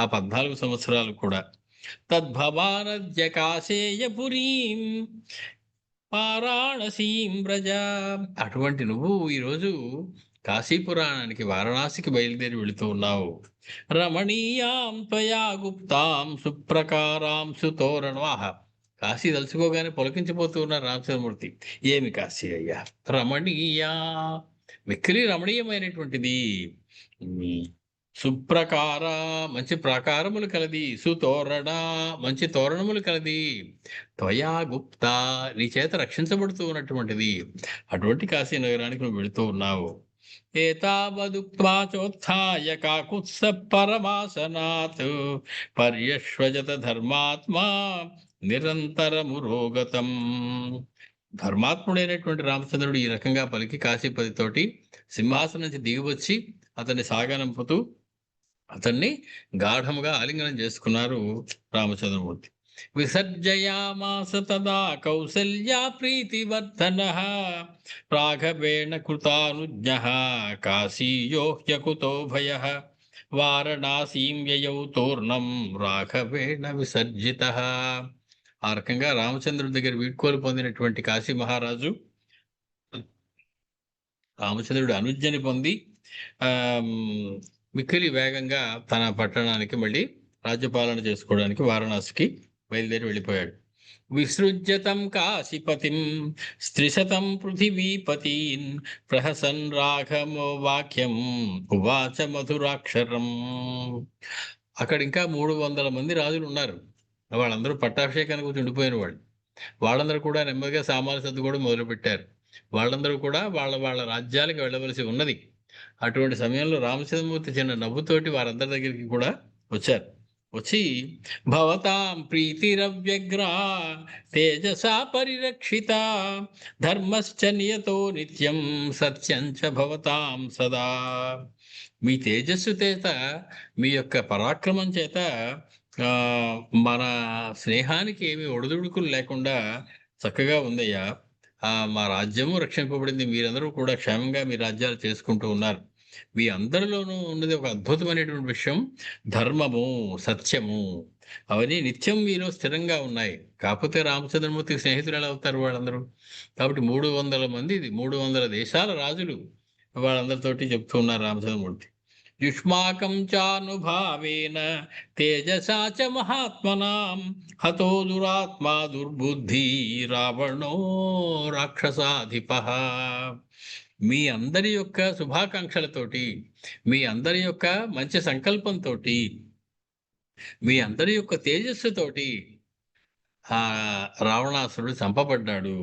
ఆ 14 సంవత్సరాలు కూడా. తద్భవానద్య కాశేయపురీం వారాణసీం వ్రజ. అటువంటి నువ్వు ఈరోజు కాశీపురాణానికి, వారణాసికి బయలుదేరి వెళుతూ ఉన్నావు. రమణీయాం త్వయా గుప్తాం సుప్రకారాం సుతోరణవాహ. కాశీ తలుచుకోగానే పొలకించిపోతూ ఉన్నారు రామచంద్రమూర్తి. ఏమి కాశీ అయ్యా, రమణీయా, మిక్కిలి రమణీయమైనటువంటిది. సుప్రకార మంచి ప్రాకారములు కలది, సుతోరణ మంచి తోరణములు కలది, త్వయా గుప్త నీ చేత రక్షించబడుతూ ఉన్నటువంటిది. అటువంటి కాశీ నగరానికి నువ్వు వెళుతూ ఉన్నావు. ఏతావదుక్త్వా చోత్థాయ కాకుత్స పరమాసనాత్ పర్యశ్వజత ధర్మాత్మా నిరంతరమురోగతం. ధర్మాత్ముడైనటువంటి రామచంద్రుడు ఈ రకంగా పలికి కాశీపతితోటి సింహాసనం నుంచి దిగివచ్చి అతన్ని సాగనంపుతూ అతన్ని గాఢముగా ఆలింగనం చేసుకున్నారు రామచంద్రమూర్తి. విసర్జయామాస తదా కౌసల్యా ప్రీతివర్ధనః రాఘవేణ కృతానుజ్ఞః కాశీయో హ్యకుతో భయః వారణాసీం యయౌ తూర్ణం రాఘవేణ విసర్జితః. ఆ రకంగా రామచంద్రుడి దగ్గర వీడ్కోలు పొందినటువంటి కాశీ మహారాజు రామచంద్రుడు అనుజ్ఞని పొంది మిక్కిలి వేగంగా తన పట్టణానికి మళ్ళీ రాజ్యపాలన చేసుకోవడానికి వారణాసికి బయలుదేరి వెళ్ళిపోయాడు. విసృజ్యతం కాశీపతిం స్త్రిశతం పృథివీపతీన్ ప్రహసన్ రాఘమో వాక్యం ఉవాచ మధురాక్షరం. అక్కడ ఇంకా 300 మంది రాజులు ఉన్నారు. వాళ్ళందరూ పట్టాభిషేకానికి ఉండిపోయిన వాళ్ళు. వాళ్ళందరూ కూడా నెమ్మదిగా సామాన్లు సర్దుకోవడం మొదలుపెట్టారు. వాళ్ళందరూ కూడా వాళ్ళ రాజ్యాలకు వెళ్ళవలసి ఉన్నది. అటువంటి సమయంలో రామచంద్రమూర్తి చిన్న నవ్వుతోటి వారందరి దగ్గరికి కూడా వచ్చారు. వచ్చి భవతాం ప్రీతిరవ్యగ్ర తేజసా పరిరక్షిత ధర్మశ్చ నియతో నిత్యం సత్యంచ భవతాం సదా. మీ తేజస్సు చేత మీ యొక్క పరాక్రమం చేత మన స్నేహానికి ఏమి ఒడిదుడుకులు లేకుండా చక్కగా ఉందయ్యా. మా రాజ్యము రక్షింపబడింది. మీరందరూ కూడా క్షేమంగా మీ రాజ్యాలు చేసుకుంటూ ఉన్నారు. మీ అందరిలోనూ ఉన్నది ఒక అద్భుతమైనటువంటి విషయం, ధర్మము, సత్యము. అవన్నీ నిత్యం మీలో స్థిరంగా ఉన్నాయి. కాకపోతే రామచంద్రమూర్తికి స్నేహితులు ఎలా అవుతారు వాళ్ళందరూ? కాబట్టి 300 మంది, 300 దేశాల రాజులు వాళ్ళందరితోటి చెప్తూ ఉన్నారు రామచంద్రమూర్తి. యుష్మాకం చానుభావేన తేజసా చ మహాత్మనాం హతో దురాత్మా దుర్బుద్ధి రావణో రాక్షసాధిపః. మీ అందరి యొక్క శుభాకాంక్షలతోటి, మీ అందరి యొక్క మంచి సంకల్పంతో, మీ అందరి యొక్క తేజస్సుతోటి రావణాసురుడు చంపబడ్డాడు.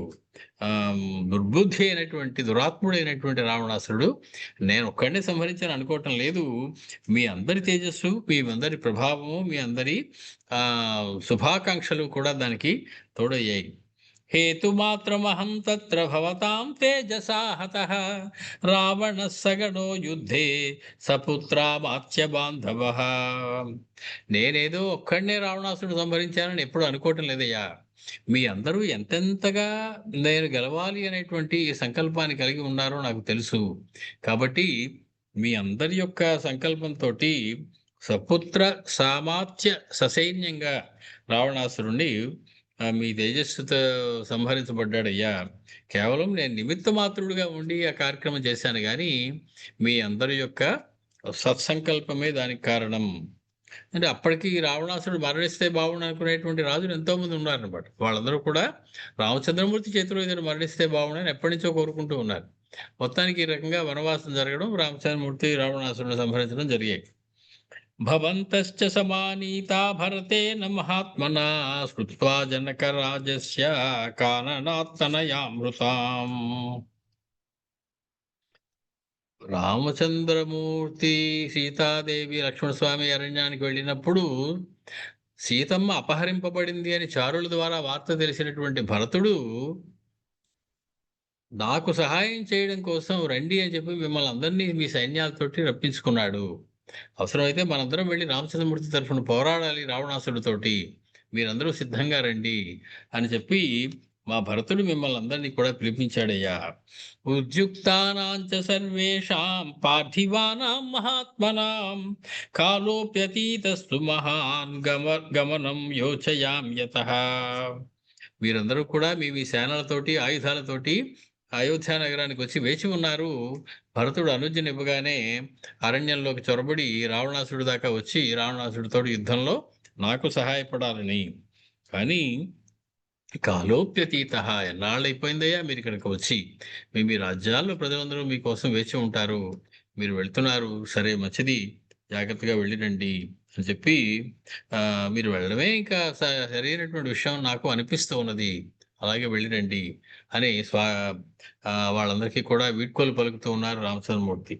దుర్బుద్ధి అయినటువంటి దురాత్ముడైనటువంటి రావణాసురుడు నేను ఒక్కడినే సంహరించాను అనుకోవటం లేదు. మీ అందరి తేజస్సు, మీ అందరి ప్రభావము, మీ అందరి శుభాకాంక్షలు కూడా దానికి తోడయ్యాయి. హేతుమాత్రమహం తత్ర భవతాం తేజసా హతః రావణ సగణో యుద్ధే సపుత్రామాత్య బాంధవః. నేనేదో ఒక్కడనే రావణాసురుడు సంహరించానని ఎప్పుడు అనుకోవటం లేదయ్యా. మీ అందరూ ఎంతెంతగా నేను గెలవాలి అనేటువంటి సంకల్పాన్ని కలిగి ఉన్నారో నాకు తెలుసు. కాబట్టి మీ అందరి యొక్క సంకల్పంతో సపుత్ర సామాత్య ససైన్యంగా రావణాసురుణ్ణి మీ తేజస్సుతో సంహరించబడ్డాడయ్యా. కేవలం నేను నిమిత్త మాత్రుడుగా ఉండి ఆ కార్యక్రమం చేశాను, కానీ మీ అందరి యొక్క సత్సంకల్పమే దానికి కారణం. అంటే అప్పటికి రావణాసురుడు మరణిస్తే బాగుండు అనుకునేటువంటి రాజులు ఎంతోమంది ఉన్నారనమాట. వాళ్ళందరూ కూడా రామచంద్రమూర్తి చేతిలో ఏదైనా మరణిస్తే బాగుండని ఎప్పటి నుంచో కోరుకుంటూ ఉన్నారు. మొత్తానికి ఈ రకంగా వనవాసం జరగడం, రామచంద్రమూర్తి రావణాసురుడిని సంహరించడం జరిగాయి. భవంతశ్చ సమానీతా భరతేన మహాత్మనా స్మృత్వా జనకరాజస్య కాననాత్తనయామృతాం. రామచంద్రమూర్తి సీతాదేవి లక్ష్మణస్వామి అరణ్యానికి వెళ్ళినప్పుడు సీతమ్మ అపహరింపబడింది అని చారుల ద్వారా వార్త తెలిసినటువంటి భరతుడు నాకు సహాయం చేయడం కోసం రండి అని చెప్పి మిమ్మల్ని అందరినీ మీ సైన్యాలతోటి రప్పించుకున్నాడు. అవసరమైతే మనందరం వెళ్ళి రామచంద్రమూర్తి తరఫున పోరాడాలి రావణాసుడితోటి, మీరందరూ సిద్ధంగా రండి అని చెప్పి మా భరతుడు మిమ్మల్ని అందరినీ కూడా పిలిపించాడయ్యా. ఉద్యుక్తానాంచ సర్వేషాం పార్థివానాం మహాత్మనాం కాలోప్యతీతస్తు మహాన్ గమనం యోచయాం యతః. మీరందరూ కూడా మీ సేనలతోటి, ఆయుధాలతోటి అయోధ్య నగరానికి వచ్చి వేచి ఉన్నారు. భరతుడు అనుజ్ఞనివ్వగానే అరణ్యంలోకి చొరబడి రావణాసుడి దాకా వచ్చి రావణాసుడితో యుద్ధంలో నాకు సహాయపడాలని. కానీ కాలోప్యతీత, ఎన్నాళ్ళైపోయిందయ్యా మీరు ఇక్కడికి వచ్చి, మీ రాజ్యాల్లో ప్రజలందరూ మీకోసం వేచి ఉంటారు, మీరు వెళ్తున్నారు, సరే మంచిది, జాగ్రత్తగా వెళ్ళిరండి అని చెప్పి మీరు వెళ్ళడమే ఇంకా సరైనటువంటి విషయం నాకు అనిపిస్తూ ఉన్నది. అలాగే వెళ్ళిరండి అని వాళ్ళందరికీ కూడా వీడ్కోలు పలుకుతూ ఉన్నారు రామచంద్రమూర్తి.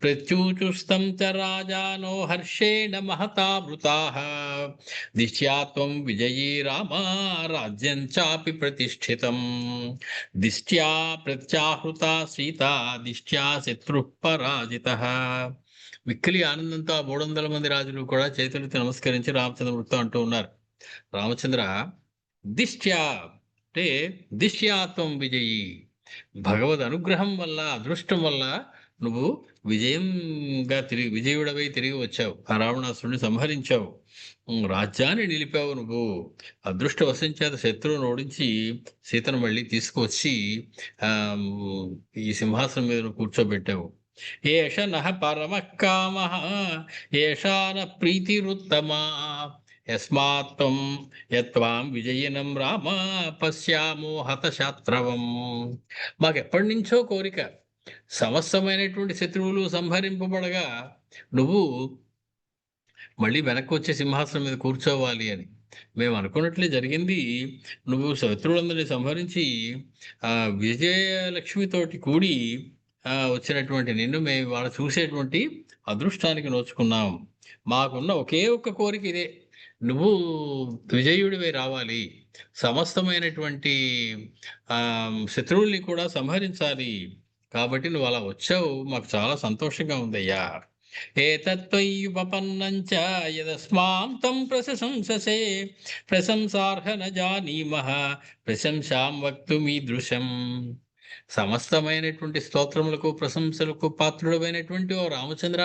ప్రత్యూచుస్తం చ రాజానో హర్షేణ మహతావృతాః దిశ్యా త్వం విజయీ రామా రాజ్యం చాపి ప్రతిష్ఠితం దిష్ట్యా ప్రత్యాహృతా సీతా దిష్ట్యా శత్రుః పరాజితః. మిక్కిలి ఆనందంతో ఆ 300 మంది రాజులు కూడా చేతులెత్తి నమస్కరించి రామచంద్రమూర్తితో అంటూ ఉన్నారు, రామచంద్ర, దిష్ట్యా అంటే దిశ్యాత్వం విజయీ, భగవద్ అనుగ్రహం వల్ల, అదృష్టం వల్ల నువ్వు విజయుడవై తిరిగి వచ్చావు. ఆ రావణాసురుడిని సంహరించావు, రాజ్యాన్ని నిలిపావు. నువ్వు అదృష్టవశం చేత శత్రువును ఓడించి సీతను మళ్ళీ తీసుకువచ్చి ఈ సింహాసనం మీద నువ్వు కూర్చోబెట్టావు. ఏష నః పరమః కామః ఏషా న ప్రీతిరుత్తమా యస్మాత్ త్వం యత్వాం విజయనం రామ పశ్యామో హతశాత్రవం. మాకెప్పటి నుంచో కోరిక, సమస్తమైనటువంటి శత్రువులు సంహరింపబడగా నువ్వు మళ్ళీ వెనక్కి వచ్చే సింహాసనం మీద కూర్చోవాలి అని. మేము అనుకున్నట్లే జరిగింది. నువ్వు శత్రువులందరినీ సంహరించి విజయలక్ష్మితోటి కూడి వచ్చినటువంటి నిన్ను మేము వాళ్ళు చూసేటువంటి అదృష్టానికి నోచుకున్నాం. మాకున్న ఒకే ఒక్క కోరిక ఇదే, నువ్వు విజయుడివై రావాలి, సమస్తమైనటువంటి శత్రువుల్ని కూడా సంహరించాలి. కాబట్టి నువ్వు అలా వచ్చావు, మాకు చాలా సంతోషంగా ఉందయ్యా. ఏతత్త్వయుపపన్నంచ యదస్మాంతం ప్రశంససే ప్రశంసార్హ న జానీమః ప్రశంసాం వక్తుమీదృశం. సమస్తమైనటువంటి స్తోత్రములకు ప్రశంసలకు పాత్రుడమైనటువంటి ఓ రామచంద్ర,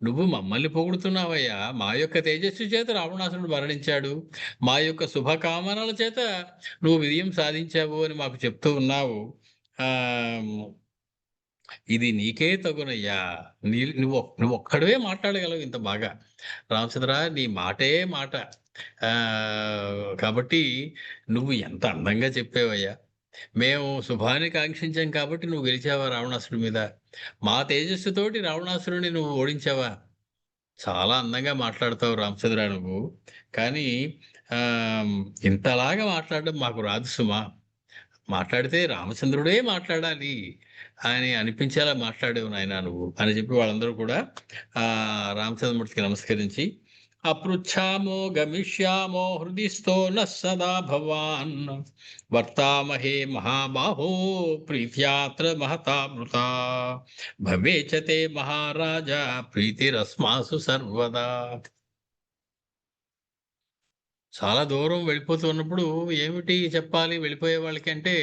నువ్వు మమ్మల్ని పొగుడుతున్నావయ్యా. మా యొక్క తేజస్సు చేత రావణాసురుడు మరణించాడు, మా యొక్క శుభకామనల చేత నువ్వు విజయం సాధించావు అని మాకు చెప్తూ ఉన్నావు. ఇది నీకే తగునయ్యా. నువ్వు ఒక్కడవే మాట్లాడగలవు ఇంత బాగా. రామచంద్ర, నీ మాటే మాట. కాబట్టి నువ్వు ఎంత అందంగా చెప్పావయ్యా. మేము శుభాన్ని కాంక్షించాం కాబట్టి నువ్వు గెలిచావా రావణాసురుడి మీద. మా తేజస్సుతోటి రావణాసురుడిని నువ్వు ఓడించావా. చాలా అందంగా మాట్లాడతావు రామచంద్ర నువ్వు. కానీ ఇంతలాగా మాట్లాడడం మాకు రాదు సుమా. మాట్లాడితే రామచంద్రుడే మాట్లాడాలి అని అనిపించేలా మాట్లాడేవు నాయన నువ్వు అని చెప్పి వాళ్ళందరూ కూడా రామచంద్రమూర్తికి నమస్కరించి, అపృచ్ఛామో గమిష్యామో హృదిస్థో న సదా భవాన్ వర్తామహే మహాబాహో ప్రీత్యాత్ర మహతామృతా భవేచతే మహారాజా ప్రీతిరస్మాసు సర్వదా. చాలా దూరం వెళ్ళిపోతున్నప్పుడు ఏమిటి చెప్పాలి వెళ్ళిపోయే వాళ్ళకి అంటే,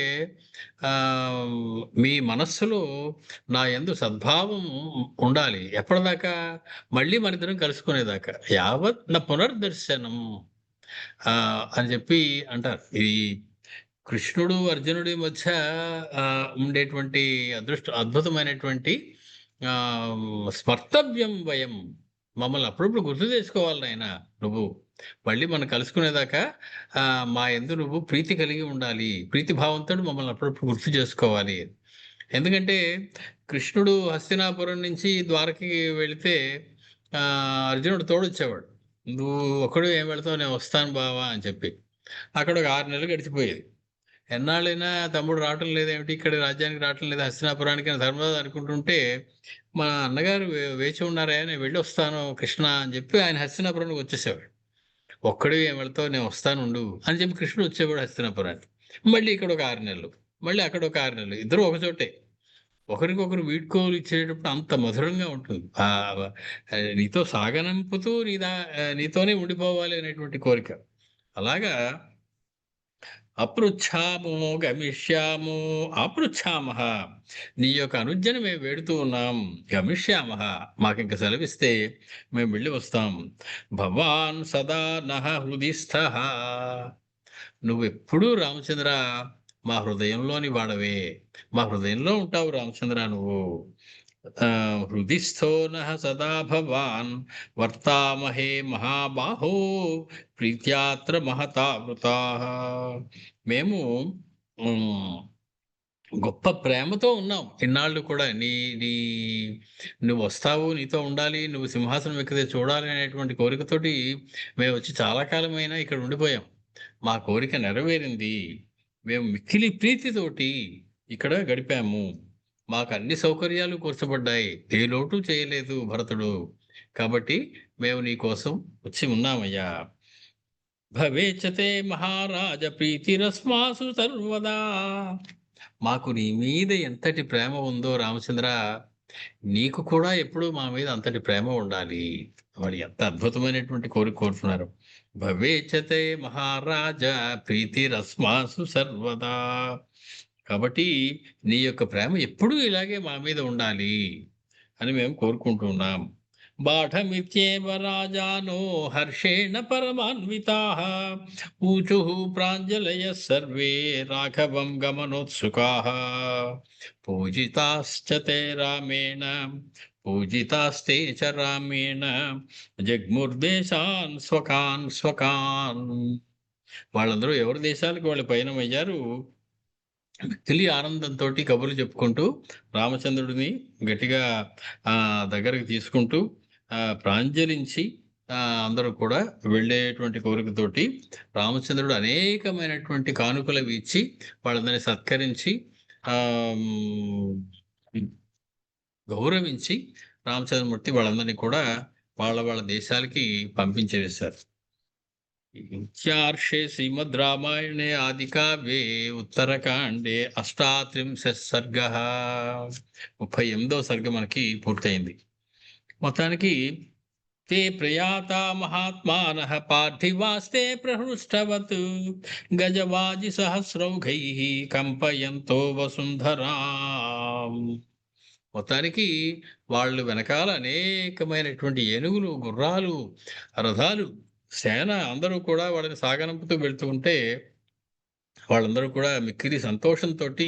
మీ మనస్సులో నా యందు సద్భావం ఉండాలి. ఎప్పటిదాకా? మళ్ళీ మనిద్దరం కలుసుకునేదాకా, యావత్ నా పునర్దర్శనం అని చెప్పి అంటారు. ఇది కృష్ణుడు అర్జునుడి మధ్య ఉండేటువంటి అద్భుతమైనటువంటి స్మర్తవ్యం వయం. మమ్మల్ని అప్పుడప్పుడు గుర్తు చేసుకోవాలి నాయన నువ్వు. మళ్ళీ మనం కలుసుకునేదాకా మా యందు నువ్వు ప్రీతి కలిగి ఉండాలి, ప్రీతి భావంతో మమ్మల్ని అప్పుడప్పుడు గుర్తు చేసుకోవాలి. ఎందుకంటే కృష్ణుడు హస్తినాపురం నుంచి ద్వారకి వెళితే అర్జునుడు తోడొచ్చేవాడు. నువ్వు ఒక్కడు ఏం వెళతావు, నేను వస్తాను బావా అని చెప్పి. అక్కడ ఒక 6 నెలలు గడిచిపోయేది. ఎన్నాళ్ళైనా తమ్ముడు రావటం లేదేమిటి, ఇక్కడ రాజ్యానికి రావటం లేదు, హస్తినాపురానికి అని ధర్మరాజు అనుకుంటుంటే, మా అన్నగారు వేచి ఉన్నారా, నేను వెళ్ళి వస్తాను కృష్ణ అని చెప్పి ఆయన హస్తినాపురానికి వచ్చేసేవాడు. ఒక్కడు ఏం వెళ్తావు, నేను వస్తాను ఉండు అని చెప్పి కృష్ణుడు వచ్చేవాడు హస్తినాపురానికి. మళ్ళీ ఇక్కడ ఒక 6 నెలలు, మళ్ళీ అక్కడ ఒక 6 నెలలు, ఇద్దరు ఒకచోటే. ఒకరికొకరు వీడ్కోలు ఇచ్చేటప్పుడు అంత మధురంగా ఉంటుంది. నీతో సాగనంపుతూ నీతోనే ఉండిపోవాలి అనేటువంటి కోరిక. అలాగా అపృచ్ఛామో గమిష్యామో అపృచ్ఛామః, నీ యొక్క అనుజ్ఞను మేము వేడుతూ ఉన్నాం. గమిష్యామః, మాకింక సెలవిస్తే మేము వెళ్ళి వస్తాం. భవాన్ సదా నః హృదిస్థః, నువ్వెప్పుడూ రామచంద్ర మా హృదయంలోని వాడవే, మా హృదయంలో ఉంటావు రామచంద్ర నువ్వు. హృదిస్థో నః సదా భవాన్ వర్తామహే మహాబాహో ప్రీత్యాత్ర మహతావృతాః. మేము గొప్ప ప్రేమతో ఉన్నాం ఇన్నాళ్ళు కూడా. నీ నీ నువ్వొస్తావు, నీతో ఉండాలి, నువ్వు సింహాసనం ఎక్కితే చూడాలి అనేటువంటి కోరికతోటి మేమొచ్చి చాలా కాలమైనా ఇక్కడ ఉండిపోయాం. మా కోరిక నెరవేరింది. మేము మిక్కిలి ప్రీతితోటి ఇక్కడ గడిపాము. మాకన్ని సౌకర్యాలు కూర్చబడ్డాయి. ఏ లోటు చేయలేదు భరతుడు. కాబట్టి మేము నీ కోసం వచ్చి ఉన్నామయ్యా. భవేచ్చతే మహారాజ ప్రీతిరస్మాసు సర్వదా. మాకు నీ మీద ఎంతటి ప్రేమ ఉందో రామచంద్ర, నీకు కూడా ఎప్పుడూ మా మీద అంతటి ప్రేమ ఉండాలి. వాడు ఎంత అద్భుతమైనటువంటి కోరిక కోరుతున్నారు. భవేచ్చతే మహారాజ ప్రీతిరస్మాసు సర్వదా. కాబట్టి నీ యొక్క ప్రేమ ఎప్పుడూ ఇలాగే మా మీద ఉండాలి అని మేము కోరుకుంటున్నాం. బాఢమిత్యేవ రాజానో హర్షేణ పరమాన్వితాః ఊచుః ప్రాంజలయః సర్వే రాఘవం గమనోత్సుకాః. పూజితాశ్చ తే రామేణ పూజితాస్తే చ రామేణ జగ్ముర్దేశాన్ స్వకాన్ స్వకాన్. వాళ్ళందరూ ఎవరి దేశాలకు వాళ్ళు పయనమయ్యారు. మిక్కిలి ఆనందంతోటి కబుర్లు చెప్పుకుంటూ రామచంద్రుడిని గట్టిగా దగ్గరికి తీసుకుంటూ ప్రాంజలించి అందరూ కూడా వెళ్ళేటువంటి కోరికతోటి రామచంద్రుడు అనేకమైనటువంటి కానుకలు ఇచ్చి వాళ్ళందరినీ సత్కరించి గౌరవించి రామచంద్రమూర్తి వాళ్ళందరినీ కూడా వాళ్ళ దేశాలకి పంపించేశారు. ఇత్యార్షే శ్రీమద్ రామాయణే ఆదికావ్యే ఉత్తరకాండే 38 సర్గః. 38వ సర్గ మనకి పూర్తయింది. మొత్తానికి తే ప్రయాతా మహాత్మానః పార్థివాస్తే ప్రహృష్టవత్ గజవాజి సహస్రౌఘైః కంపయంతో వసుంధరాం. మొత్తానికి వాళ్ళు వెనకాల అనేకమైనటువంటి ఏనుగులు, గుర్రాలు, రథాలు, సేన అందరూ కూడా వాళ్ళని సాగనంపుతూ వెళ్తూ ఉంటే వాళ్ళందరూ కూడా మిక్కిలి సంతోషంతోటి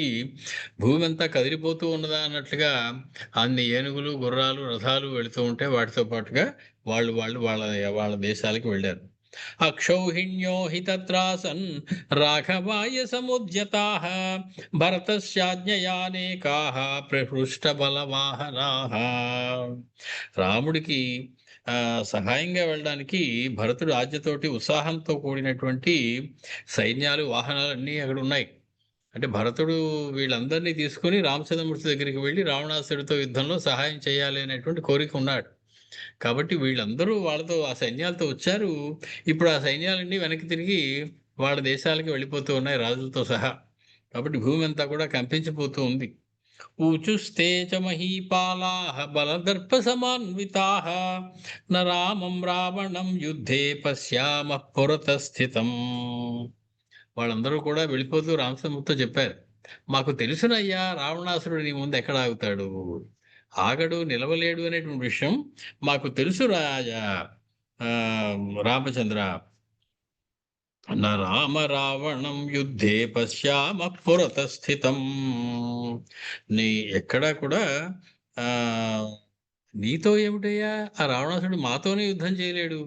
భూమి అంతా కదిలిపోతూ ఉన్నదా అన్నట్లుగా అన్ని ఏనుగులు, గుర్రాలు, రథాలు వెళుతూ ఉంటే వాటితో పాటుగా వాళ్ళు వాళ్ళ దేశాలకు వెళ్ళారు. అక్షౌహిణ్యో హి తత్రాసన్ రాఘవాయ సముద్యతాః భరతస్యాజ్ఞయానేకాః ప్రహృష్ట బలవాహనాః. రాముడికి సహాయంగా వెళ్ళడానికి భరతుడు ఆజ్ఞతోటి ఉత్సాహంతో కూడినటువంటి సైన్యాలు, వాహనాలు అన్నీ అక్కడ ఉన్నాయి. అంటే భరతుడు వీళ్ళందరినీ తీసుకుని రామచంద్రమూర్తి దగ్గరికి వెళ్ళి రావణాసుడితో యుద్ధంలో సహాయం చేయాలి అనేటువంటి కోరిక ఉన్నాడు. కాబట్టి వీళ్ళందరూ వాళ్ళతో ఆ సైన్యాలతో వచ్చారు. ఇప్పుడు ఆ సైన్యాలన్నీ వెనక్కి తిరిగి వాళ్ళ దేశాలకి వెళ్ళిపోతూ ఉన్నాయి రాజులతో సహా. కాబట్టి భూమి అంతా కూడా కంపించిపోతూ ఉంది. ఊచుస్తే చ మహీపాలాః బలదర్ప సమాన్వితాః న రామం రావణం యుద్ధే పశ్యామః పురతః స్థితం. వాళ్ళందరూ కూడా వెళ్ళిపోతూ రామచంద్రమూర్తితో చెప్పారు, మాకు తెలుసునయ్యా రావణాసురుడు నీ ముందు ఎక్కడ ఆగుతాడు, ఆగడు, నిలవలేడు అనేటువంటి విషయం మాకు తెలుసు రాజా రామచంద్ర. న రామ రావణం యుద్ధే పశ్యామః పురతః స్థితం. నీ ఎక్కడా కూడా నీతో ఏమిటయ్యా, ఆ రావణాసుడు మాతోనే యుద్ధం చేయలేడు.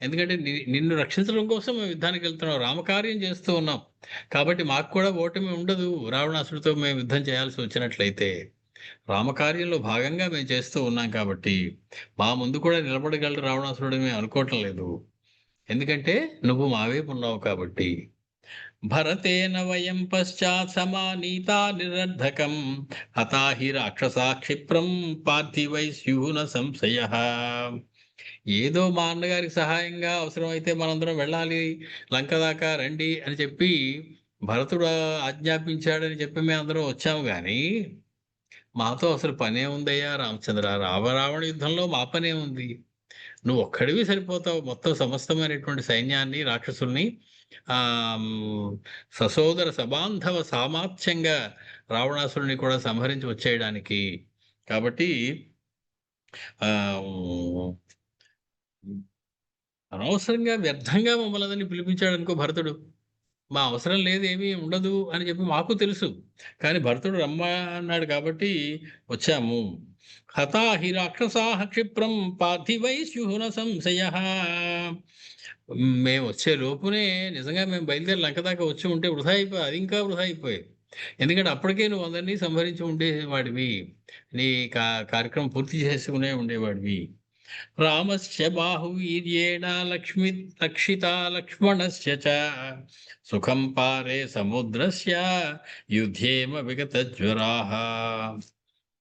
ఎందుకంటే నిన్ను రక్షించడం కోసం మేము యుద్ధానికి వెళ్తున్నాం, రామకార్యం చేస్తూ ఉన్నాం. కాబట్టి మాకు కూడా ఓటమి ఉండదు రావణాసుడితో మేము యుద్ధం చేయాల్సి వచ్చినట్లయితే. రామకార్యంలో భాగంగా మేము చేస్తూ ఉన్నాం కాబట్టి మా ముందు కూడా నిలబడగలడు రావణాసురుడు మేము అనుకోవటం లేదు. ఎందుకంటే నువ్వు మా వైపు ఉన్నావు కాబట్టి. భరతేన వయం పశ్చాత్ సమానీతా నిరర్ధకం హతాహి రాక్షసా క్షిప్రం పార్థివై స్యూన సంశయః. ఏదో మా అన్నగారికి సహాయంగా అవసరమైతే మనందరం వెళ్ళాలి, లంక దాకా రండి అని చెప్పి భరతుడు ఆజ్ఞాపించాడని చెప్పి మేము అందరం వచ్చాము. కానీ మాతో అసలు పనే ఉందయ్యా రామచంద్ర, రావణ యుద్ధంలో మా పనే ఉంది. నువ్వు ఒక్కడివి సరిపోతావు మొత్తం సమస్తమైనటువంటి సైన్యాన్ని, రాక్షసుల్ని ససోదర సబాంధవ సామాత్యంగా రావణాసురుని కూడా సంహరించి వచ్చేయడానికి. కాబట్టి అనవసరంగా వ్యర్థంగా మమ్మల్ని పిలిపించాడు అనుకో భరతుడు. మా అవసరం లేదు, ఏమీ ఉండదు అని చెప్పి మాకు తెలుసు. కానీ భరతుడు రమ్మన్నాడు కాబట్టి వచ్చాము. హతాహి రాక్షసాః క్షిప్రం పార్థివై స్యుః సంశయః. మేము వచ్చే లోపునే నిజంగా మేము బయలుదేరి లంక దాకా వచ్చి ఉంటే వృధా అయిపోయి, అది ఇంకా వృధా అయిపోయేది. ఎందుకంటే అప్పటికే నువ్వు అందరినీ సంహరించి ఉండేవాడివి. నీ కార్యక్రమం పూర్తి చేసుకునే ఉండేవాడివి. రామస్య బాహువీర్యేణ లక్ష్మి రక్షితా లక్ష్మణస్య చ సుఖం పారే సముద్రస్య యుద్ధేమ విగతజ్వరాః.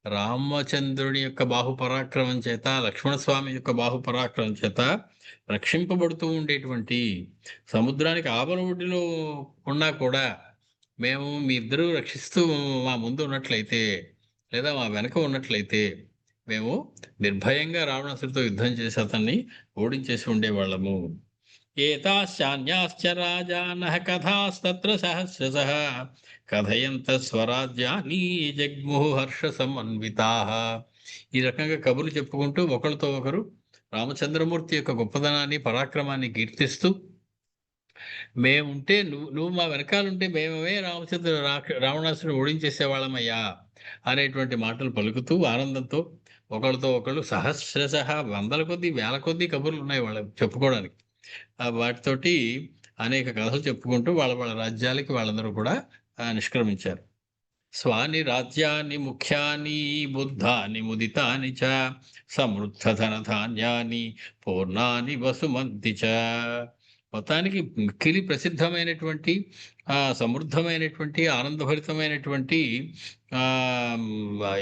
రామచంద్రుని యొక్క బాహుపరాక్రమం చేత, లక్ష్మణస్వామి యొక్క బాహుపరాక్రమం చేత రక్షింపబడుతూ ఉండేటువంటి సముద్రానికి ఆవల ఒడ్డులో ఉన్నా కూడా మేము మీ ఇద్దరూ రక్షిస్తూ మా ముందు ఉన్నట్లయితే, లేదా మా వెనక ఉన్నట్లయితే మేము నిర్భయంగా రావణాసుడితో యుద్ధం చేసి అతన్ని ఓడించేసి ఉండేవాళ్ళము. ఏతాశ్చాన్యాశ్చ రాజానః కథాస్తత్ర సహస్రశః కథయంతః స్వరాజ్యాని జగ్ముః హర్ష సమన్వితాః. ఈ రకంగా కబుర్లు చెప్పుకుంటూ ఒకరితో ఒకరు రామచంద్రమూర్తి యొక్క గొప్పదనాన్ని, పరాక్రమాన్ని కీర్తిస్తూ, మేముంటే నువ్వు మా వెనకాలంటే మేమే రావణాసుని ఓడించేసేవాళ్ళమయ్యా అనేటువంటి మాటలు పలుకుతూ ఆనందంతో ఒకరితో ఒకళ్ళు సహస్రశః వందల కొద్దీ, వేల కొద్దీ కబుర్లు ఉన్నాయి వాళ్ళకి చెప్పుకోవడానికి. వాటితోటి అనేక కథలు చెప్పుకుంటూ వాళ్ళ వాళ్ళ రాజ్యాలకి వాళ్ళందరూ కూడా నిష్క్రమించారు. స్వాని రాజ్యాన్ని ముఖ్యాని బుద్ధాని ముదితాని చ సమృద్ధ ధనధాన్యాని పూర్ణాని వసుమంతి చ. మొత్తానికి మిక్కిలి ప్రసిద్ధమైనటువంటి సమృద్ధమైనటువంటి ఆనందభరితమైనటువంటి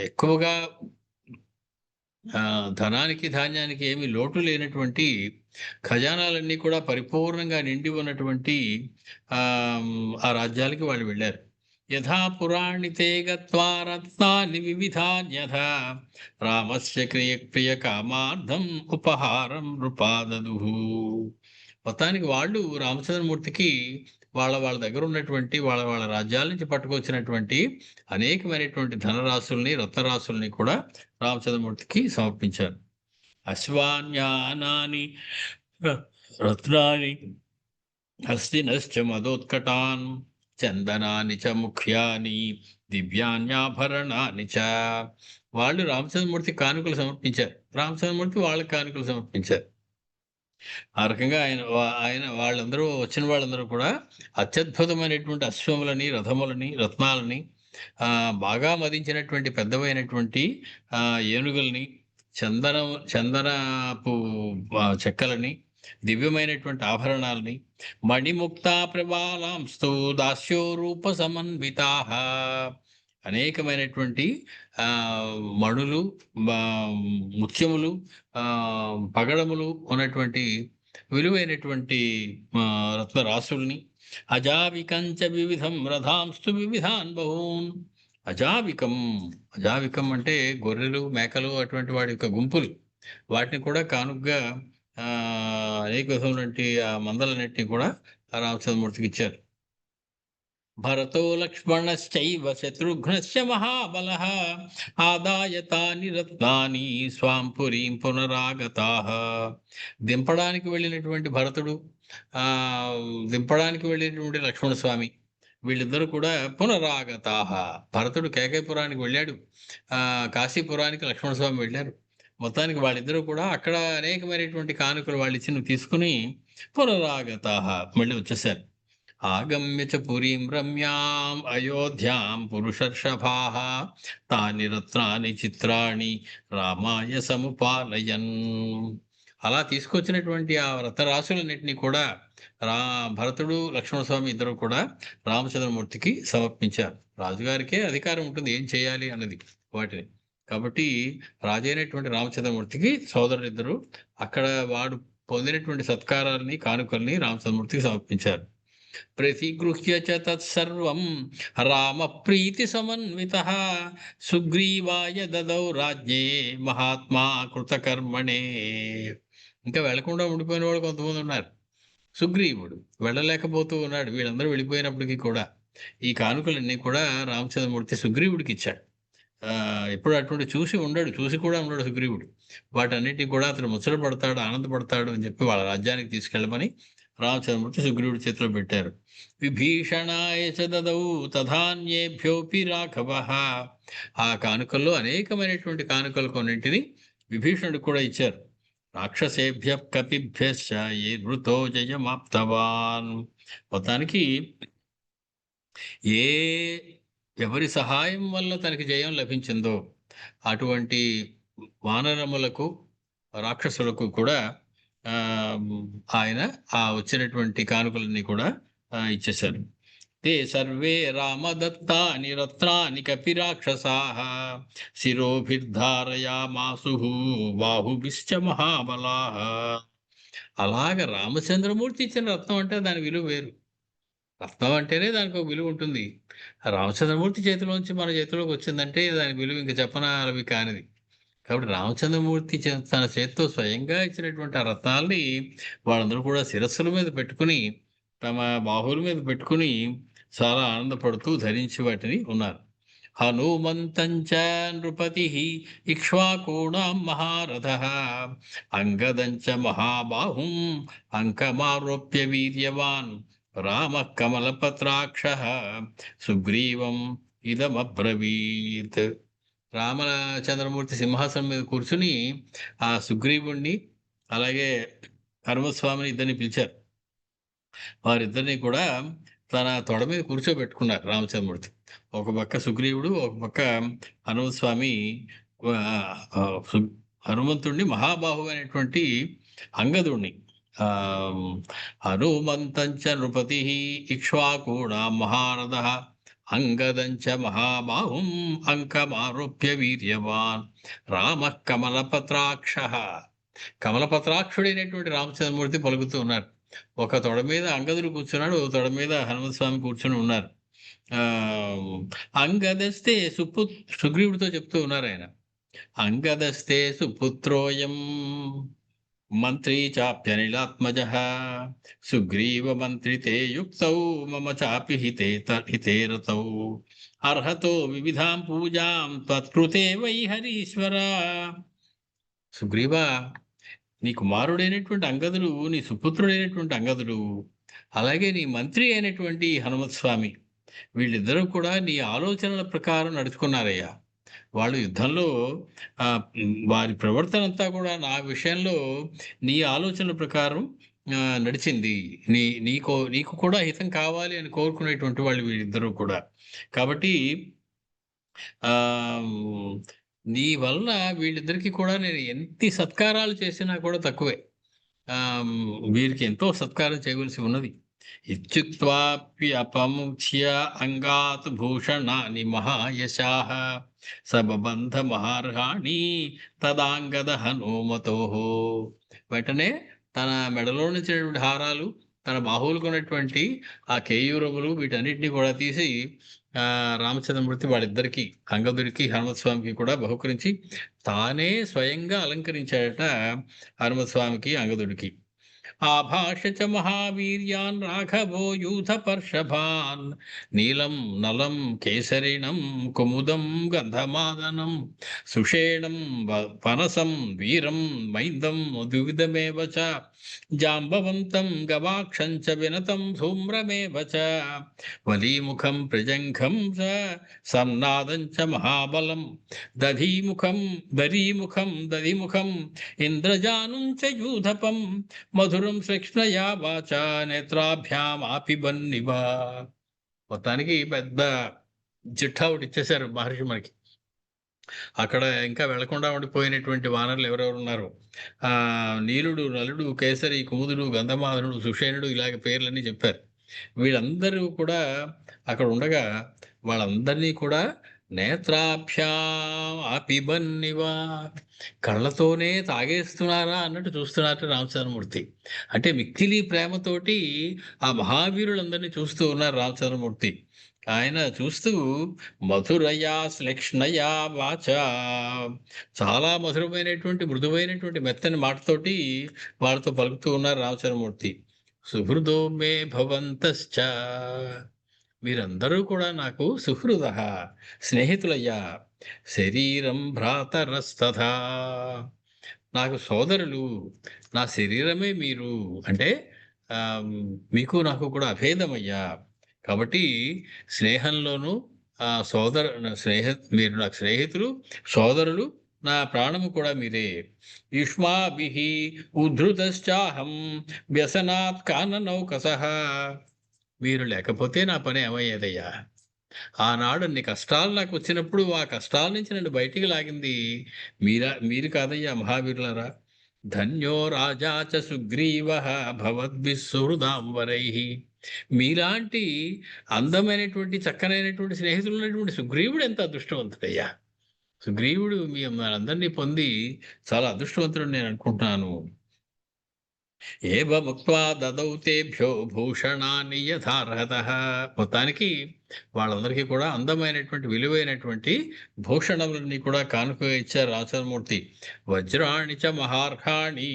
ఎక్కువగా ధనానికి ధాన్యానికి ఏమి లోటు లేనటువంటి ఖజానాలన్నీ కూడా పరిపూర్ణంగా నిండి ఉన్నటువంటి ఆ రాజ్యాలకి వాళ్ళు వెళ్ళారు. యథా పురాణితే గత్వా రత్నాని వివిధాన్యథా రామస్య ప్రియ కామార్థం ఉపహారం నృపాదదుః. మొత్తానికి వాళ్ళు రామచంద్రమూర్తికి వాళ్ళ దగ్గర ఉన్నటువంటి వాళ్ళ రాజ్యాల నుంచి పట్టుకొచ్చినటువంటి అనేకమైనటువంటి ధనరాశుల్ని, రత్నరాశుల్ని కూడా రామచంద్రమూర్తికి సమర్పించారు. అశ్వాన్యానాని రత్నాని హస్తినశ్చ మదోత్కటాన్ చందనాని చ ముఖ్యాని దివ్యాన్యాభరణాని చ. వాళ్ళు రామచంద్రమూర్తి కానుకలు సమర్పించారు, రామచంద్రమూర్తి వాళ్ళకి కానుకలు సమర్పించారు. ఆ రకంగా ఆయన వాళ్ళందరూ వచ్చిన వాళ్ళందరూ కూడా అత్యద్భుతమైనటువంటి అశ్వములని, రథములని, రత్నాలని, బాగా మదించినటువంటి పెద్దవైనటువంటి ఏనుగుల్ని, చందనపు చెక్కలని, దివ్యమైనటువంటి ఆభరణాలని, మణిముక్తా ప్రబాలాంస్తు దాస్యో రూప సమన్వితాః, అనేకమైనటువంటి మణులు, ముత్యములు, పగడములు ఉన్నటువంటి విలువైనటువంటి రత్నరాశుల్ని, అజావికంచ వివిధం రథాంస్తు వివిధాన్ బహూన్. అజావికం అంటే గొర్రెలు, మేకలు, అటువంటి వాడి యొక్క గుంపులు, వాటిని కూడా కానుకగా అనేక విధమైనటువంటి ఆ మందలన్నింటినీ కూడా రామచంద్రమూర్తికి ఇచ్చారు. భరతో లక్ష్మణశ్చైవ శత్రుఘ్నశ్చ మహాబలః ఆదాయ తాని రత్నాని స్వాం పురీం పునరాగతాః. దింపడానికి వెళ్ళినటువంటి భరతుడు, దింపడానికి వెళ్ళినటువంటి లక్ష్మణస్వామి, వీళ్ళిద్దరూ కూడా పునరాగతాః. భరతుడు కేకయపురానికి వెళ్ళాడు, కాశీపురానికి లక్ష్మణస్వామి వెళ్ళారు. మొత్తానికి వాళ్ళిద్దరూ కూడా అక్కడ అనేకమైనటువంటి కానుకలు వాళ్ళు ఇచ్చి తీసుకుని పునరాగతాః మళ్ళీ వచ్చేసారు. ఆగమ్య చ పురీం రమ్యాం అయోధ్యాం పురుషర్షభాః తాని రత్నాని చిత్రాణి రామాయ సముపాలయన్. అలా తీసుకొచ్చినటువంటి ఆ రత్నరాశులన్నింటినీ కూడా భరతుడు, లక్ష్మణస్వామి ఇద్దరు కూడా రామచంద్రమూర్తికి సమర్పించారు. రాజుగారికే అధికారం ఉంటుంది ఏం చేయాలి అన్నది వాటిని. కాబట్టి రాజైనటువంటి రామచంద్రమూర్తికి సోదరులిద్దరూ అక్కడ వాడు పొందినటువంటి సత్కారాలని, కానుకల్ని రామచంద్రమూర్తికి సమర్పించారు. ప్రతిగృహ్య చ తత్సర్వం రామ ప్రీతి సమన్వితః సుగ్రీవాయ దదౌ రాజ్ఞే మహాత్మా కృతకర్మణే. ఇంకా వెళ్లకుండా ఉండిపోయిన వాళ్ళు కొంతమంది ఉన్నారు. సుగ్రీవుడు వెళ్ళలేకపోతూ ఉన్నాడు. వీళ్ళందరూ వెళ్ళిపోయినప్పటికీ కూడా ఈ కానుకలన్నీ కూడా రామచంద్రమూర్తి సుగ్రీవుడికి ఇచ్చాడు. ఎప్పుడు అటువంటి చూసి కూడా ఉండడు సుగ్రీవుడు. వాటన్నిటిని కూడా అతను ముచ్చట పడతాడు, ఆనందపడతాడు అని చెప్పి వాళ్ళ రాజ్యానికి తీసుకెళ్ళమని రామచంద్రమూర్తి సుగ్రీవుడి చేతిలో పెట్టారు. విభీషణాయ చ దదౌ తథాన్యేభ్యోపి రాఘవః. ఆ కానుకల్లో అనేకమైనటువంటి కానుకలు కొన్నింటిని విభీషణుడికి కూడా ఇచ్చారు. రాక్షసేభ్య కపిభ్యశ్చ ఏ వృతో జయమాప్తవాన్. మొత్తానికి ఏ ఎవరి సహాయం వల్ల తనకి జయం లభించిందో అటువంటి వానరములకు రాక్షసులకు కూడా ఆ, ఆయన ఆ వచ్చినటువంటి కానుకలన్నీ కూడా ఇచ్చేశారు. తే సర్వే రామదత్తాని రత్నాని కపిరాక్షసాః శిరోభిర్ధారయామాసుః బాహుభిశ్చ మహాబలాః. అలాగ రామచంద్రమూర్తి ఇచ్చిన రత్నం అంటే దాని విలువ వేరు. రత్నం అంటేనే దానికి ఒక విలువ ఉంటుంది. రామచంద్రమూర్తి చేతిలోంచి మన చేతిలోకి వచ్చిందంటే దాని విలువ ఇంక చెప్పనలవి కానిది. కాబట్టి రామచంద్రమూర్తి తన చేత్తో స్వయంగా ఇచ్చినటువంటి ఆ రత్నాల్ని వాళ్ళందరూ కూడా శిరస్సుల మీద పెట్టుకుని, తమ బాహువుల మీద పెట్టుకుని చాలా ఆనందపడుతూ ధరించి వాటిని ఉన్నారు. హనుమంతంచ నృపతిః ఇక్ష్వాకూణాం మహారథః అంగదంచ మహాబాహుం అంకమారోప్య వీర్యవాన్ రామః కమలపత్రాక్షః సుగ్రీవం ఇదమబ్రవీత్. రామచంద్రమూర్తి సింహాసనం మీద కూర్చుని ఆ సుగ్రీవుణ్ణి అలాగే హనుమస్వామిని ఇద్దరిని పిలిచారు. వారిద్దరిని కూడా తన తొడ మీద కూర్చోబెట్టుకున్నారు రామచంద్రమూర్తి. ఒక పక్క సుగ్రీవుడు, ఒక పక్క హనుమస్వామి హనుమంతుడిని మహాబాహు అయినటువంటి అంగదుడిని హనుమంతంచ నృపతి ఇక్ష్వాకూణా మహారథ అంగదంచ మహాబాహుం అంకమారోప్య వీర్యవాన్ రామః కమలపత్రాక్షః. కమలపత్రాక్షుడైనటువంటి రామచంద్రమూర్తి పలుకుతూ ఉన్నారు. ఒక తొడ మీద అంగదుడు కూర్చున్నాడు, ఒక తొడ మీద హనుమస్వామి కూర్చొని ఉన్నారు. అంగదస్తే సుగ్రీవుడితో చెప్తూ ఉన్నారు ఆయన. అంగదస్తే సుపుత్రోయం మంత్రీ చాప్యనిలాత్మజః సుగ్రీవ మంత్రితే యుక్తౌ మమ చాపి హితే రతౌ అర్హతో వివిధాం పూజాం త్వత్కృతే వై హరీశ్వర. సుగ్రీవ, నీ కుమారుడైనటువంటి అంగదుడు, నీ సుపుత్రుడైనటువంటి అంగదుడు, అలాగే నీ మంత్రి అయినటువంటి హనుమత్స్వామి, వీళ్ళిద్దరూ కూడా నీ ఆలోచనల ప్రకారం నడుచుకున్నారయ్యా. వాళ్ళు యుద్ధంలో వారి ప్రవర్తన అంతా కూడా నా విషయంలో నీ ఆలోచనల ప్రకారం నడిచింది. నీకు కూడా హితం కావాలి అని కోరుకునేటువంటి వాళ్ళు వీళ్ళిద్దరూ కూడా. కాబట్టి నీ వల్ల వీళ్ళిద్దరికీ కూడా నేను ఎన్ని సత్కారాలు చేసినా కూడా తక్కువే. వీరికి ఎంతో సత్కారం చేయవలసి ఉన్నది. ఇత్యుక్త్వాప్యపముచ్య అంగాత్ భూషణాని మహాయశాః సబబంధ మహార్హాణి తదాంగద హనుమతోః. వెంటనే తన మెడలో నుంచినటువంటి హారాలు, తన బాహువులకు ఉన్నటువంటి ఆ కేయూరములు, వీటన్నిటిని కూడా తీసి రామచంద్రమూర్తి వాళ్ళిద్దరికీ, అంగదుడికి హనుమస్వామికి కూడా బహుకరించి తానే స్వయంగా అలంకరించాడట హనుమస్వామికి, అంగదుడికి. ఆభాష చ మహావీర్యాన్ రాఘవో యూథ పర్షభాన్ నీలం నలం కేసరిణం కుముదం గంధమాదనం సుషేణం పనసం వీరం మైందం ద్వివిధమేవ చ జాంబవంతం గవాక్షం చ వినతం ధూమ్రమేవ చ వలీముఖం ప్రజంఘం చ సంనాదం చ మహాబలం దధీముఖం ఇంద్రజానుం చ యూధపం మధురం శ్లక్ష్ణయా వాచా నేత్రాభ్యామాపి బన్నివా. మొత్తానికి పెద్ద చిట్టా ఒకటి ఇచ్చేశారు మహర్షి మనకి. అక్కడ ఇంకా వెళ్లకుండా ఉండిపోయినటువంటి వానరులు ఎవరెవరు ఉన్నారు, నీలుడు, నలుడు, కేసరి, కుముదుడు, గంధమాదనుడు, సుషేణుడు, ఇలాగ పేర్లన్నీ చెప్పారు. వీళ్ళందరూ కూడా అక్కడ ఉండగా వాళ్ళందరినీ కూడా నేత్రాభ్యాం అపిబన్నివా, కళ్ళతోనే తాగేస్తున్నారా అన్నట్టు చూస్తున్నారు రామచంద్రమూర్తి. అంటే మిక్కిలి ప్రేమతోటి ఆ మహావీరులందరినీ చూస్తూ ఉన్నారు రామచంద్రమూర్తి. ఆయన చూస్తూ మధురయా శ్లక్ష్ణయా వాచ, చాలా మధురమైనటువంటి మృదువైనటువంటి మెత్తని మాటతోటి వాళ్ళతో పలుకుతూ ఉన్నారు రామచంద్రమూర్తి. సుహృదో మే భవంతశ్చ, మీరందరూ కూడా నాకు సుహృద, స్నేహితులయ్యా. శరీరం భ్రాతరస్తథా, నాకు సోదరులు, నా శరీరమే మీరు. అంటే మీకు నాకు కూడా అభేదమయ్యా. కాబట్టి స్నేహంలోనూ మీరు నాకు స్నేహితులు, సోదరులు, నా ప్రాణము కూడా మీరే. యుష్మాభిః ఉద్ధృతశ్చాహం వ్యసనాత్ కాననౌకసః, మీరు లేకపోతే నా పని ఏమయ్యేదయ్యా. ఆనాడు అన్ని కష్టాలు నాకు వచ్చినప్పుడు ఆ కష్టాల నుంచి నన్ను బయటికి లాగింది మీరు కాదయ్యా మహావీరులారా. ధన్యో రాజా చ సుగ్రీవః భవద్భిః సుహృదాంబరైః. మీలాంటి అందమైనటువంటి చక్కనైనటువంటి స్నేహితులు ఉన్నటువంటి సుగ్రీవుడు ఎంత అదృష్టవంతుడయ్యా. సుగ్రీవుడు మీ మనందరినీ పొంది చాలా అదృష్టవంతుడు నేను అనుకుంటున్నాను. ఏవముక్త్వా దదౌ తేభ్యో భూషణాని యథార్హతః. మొత్తానికి వాళ్ళందరికీ కూడా అందమైనటువంటి విలువైనటువంటి భూషణములన్నీ కూడా కానుకగా ఇచ్చారు రామచంద్రమూర్తి. వజ్రాణి చ మహార్హాణి